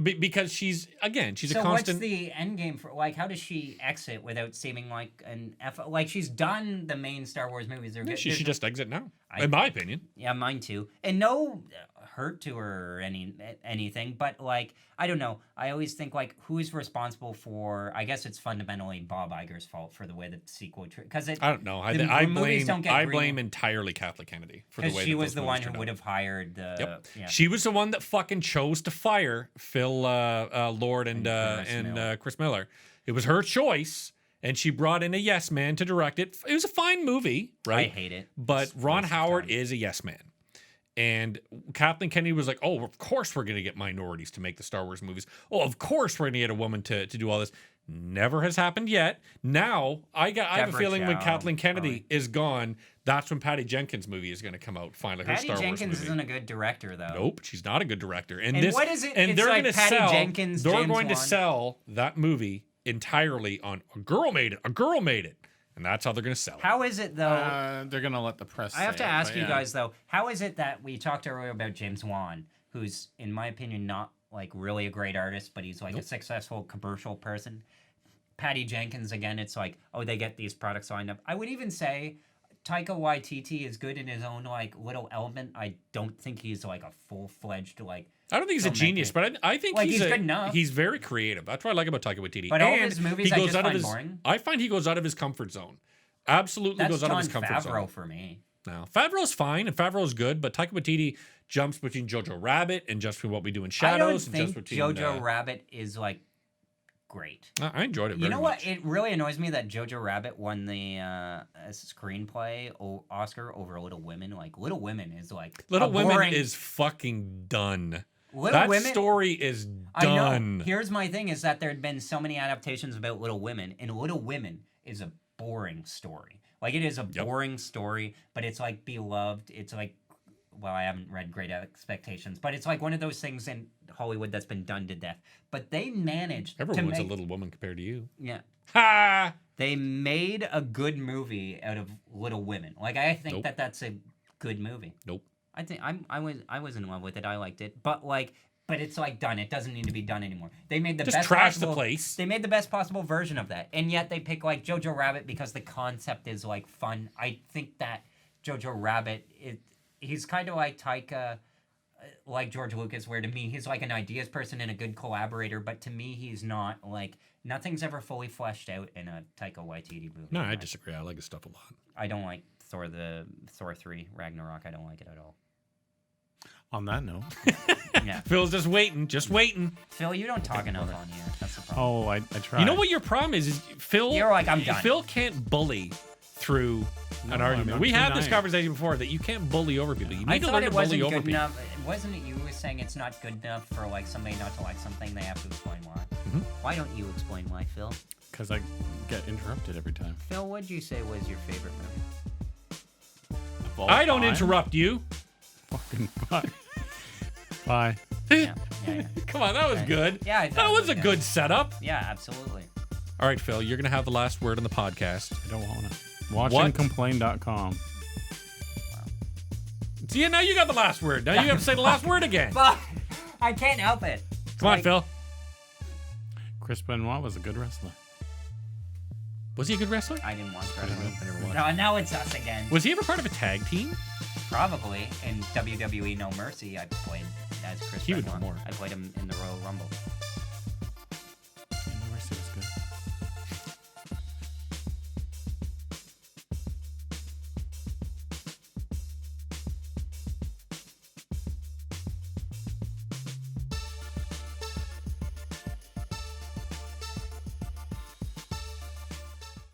Because she's a constant.
So what's the end game for, like, how does she exit without seeming like an F? Like, she's done the main Star Wars movies.
She should just exit now, in my opinion.
Yeah, mine too. And no hurt to her or anything, but like, I don't know. I always think, like, who's responsible for? I guess it's fundamentally Bob Iger's fault for the way the sequel, because I
don't know. I blame entirely Kathleen Kennedy for the way
she was the one who would have hired the.
Yep.
Yeah.
She was the one that fucking chose to fire Phil Lord and Chris Miller. It was her choice. And she brought in a yes man to direct it. It was a fine movie, right?
I hate it.
But Ron Howard is a yes man. And Kathleen Kennedy was like, oh, of course we're going to get minorities to make the Star Wars movies. Oh, of course we're going to get a woman to do all this. Never has happened yet. Now, I have a feeling when Kathleen Kennedy is gone, that's when Patty Jenkins' movie is going to come out finally. Her Star Wars movie.
Patty Jenkins isn't a good director, though.
Nope, she's not a good director. And
what is it?
And
it's
they're
like
going to
Patty
sell.
Jenkins,
they're
James
going to
Wan.
sell that movie entirely on a girl made it. A girl made it. And that's how they're going to sell it.
How is it, though?
They're going to let the press
I have to ask you
yeah.
guys, though, how is it that we talked earlier about James Wan, who's, in my opinion, not, like, really a great artist, but he's, like, a successful commercial person. Patty Jenkins, again, it's like, oh, they get these products lined up. I would even say Taika Waititi is good in his own, like, little element. I don't think he's, like, a full-fledged, like...
I don't think he's a genius, but I think
he's good enough.
He's very creative. That's what I like about Taika Waititi.
But all of his movies I just find boring.
I find he goes out of his comfort zone. Absolutely goes out of his comfort zone.
That's Jon Favreau for me.
No, Favreau's fine, and Favreau's good, but Taika Waititi jumps between Jojo Rabbit and Just Between What We Do in Shadows.
I don't think Jojo Rabbit is, like, great.
I enjoyed it very much.
You know what? It really annoys me that Jojo Rabbit won the screenplay Oscar over Little Women. Like, Little Women is, like,
Little Women is fucking done.
Little Women,
story is done.
I know. Here's my thing, is that there had been so many adaptations about Little Women, and Little Women is a boring story. Like, it is a boring story, but it's, like, beloved. It's, like, well, I haven't read Great Expectations, but it's, like, one of those things in Hollywood that's been done to death. But they managed
Everyone's a little woman compared to you.
Yeah.
Ha!
They made a good movie out of Little Women. Like, I think that's a good movie.
Nope.
I think I was in love with it. I liked it. But, like... But it's, like, done. It doesn't need to be done anymore. They made the
Just
best
trash
possible,
the place.
They made the best possible version of that. And yet they pick, like, Jojo Rabbit because the concept is, like, fun. I think that Jojo Rabbit, he's kind of like Taika, like George Lucas, where to me he's, like, an ideas person and a good collaborator. But to me, he's not, like, nothing's ever fully fleshed out in a Taika Waititi movie.
No, I disagree. I like his stuff a lot.
I don't like Thor 3 Ragnarok. I don't like it at all.
On that note.
Yeah.
Phil's just waiting.
Phil, you don't talk enough on here. That's the problem.
Oh, I try.
You know what your problem is Phil...
You're like, I'm done.
Phil can't bully through an argument. We had this conversation before that you can't bully over people. You need to learn to bully over people.
Enough. Wasn't it you who was saying it's not good enough for, like, somebody not to like something? They have to explain why. Mm-hmm. Why don't you explain why, Phil?
Because I get interrupted every time.
Phil, what did you say was your favorite movie?
I don't interrupt you.
Fucking bye. Bye.
Yeah.
Come on, that was good.
Yeah, I thought
that was a good setup.
Yeah, absolutely.
All right, Phil, you're going to have the last word on the podcast.
I don't want to. Watchandcomplain.com.
Wow.
See, now you got the last word. Now you have to say the last word again.
But I can't help it.
Come on, Phil.
Chris Benoit was a good wrestler.
Was he a good wrestler?
I didn't watch
I
wrestling.
never watched.
No, now it's us again.
Was he ever part of a tag team?
Probably in WWE No Mercy. I played as Chris
He would
Benoit.
know more.
I played him in the Royal Rumble.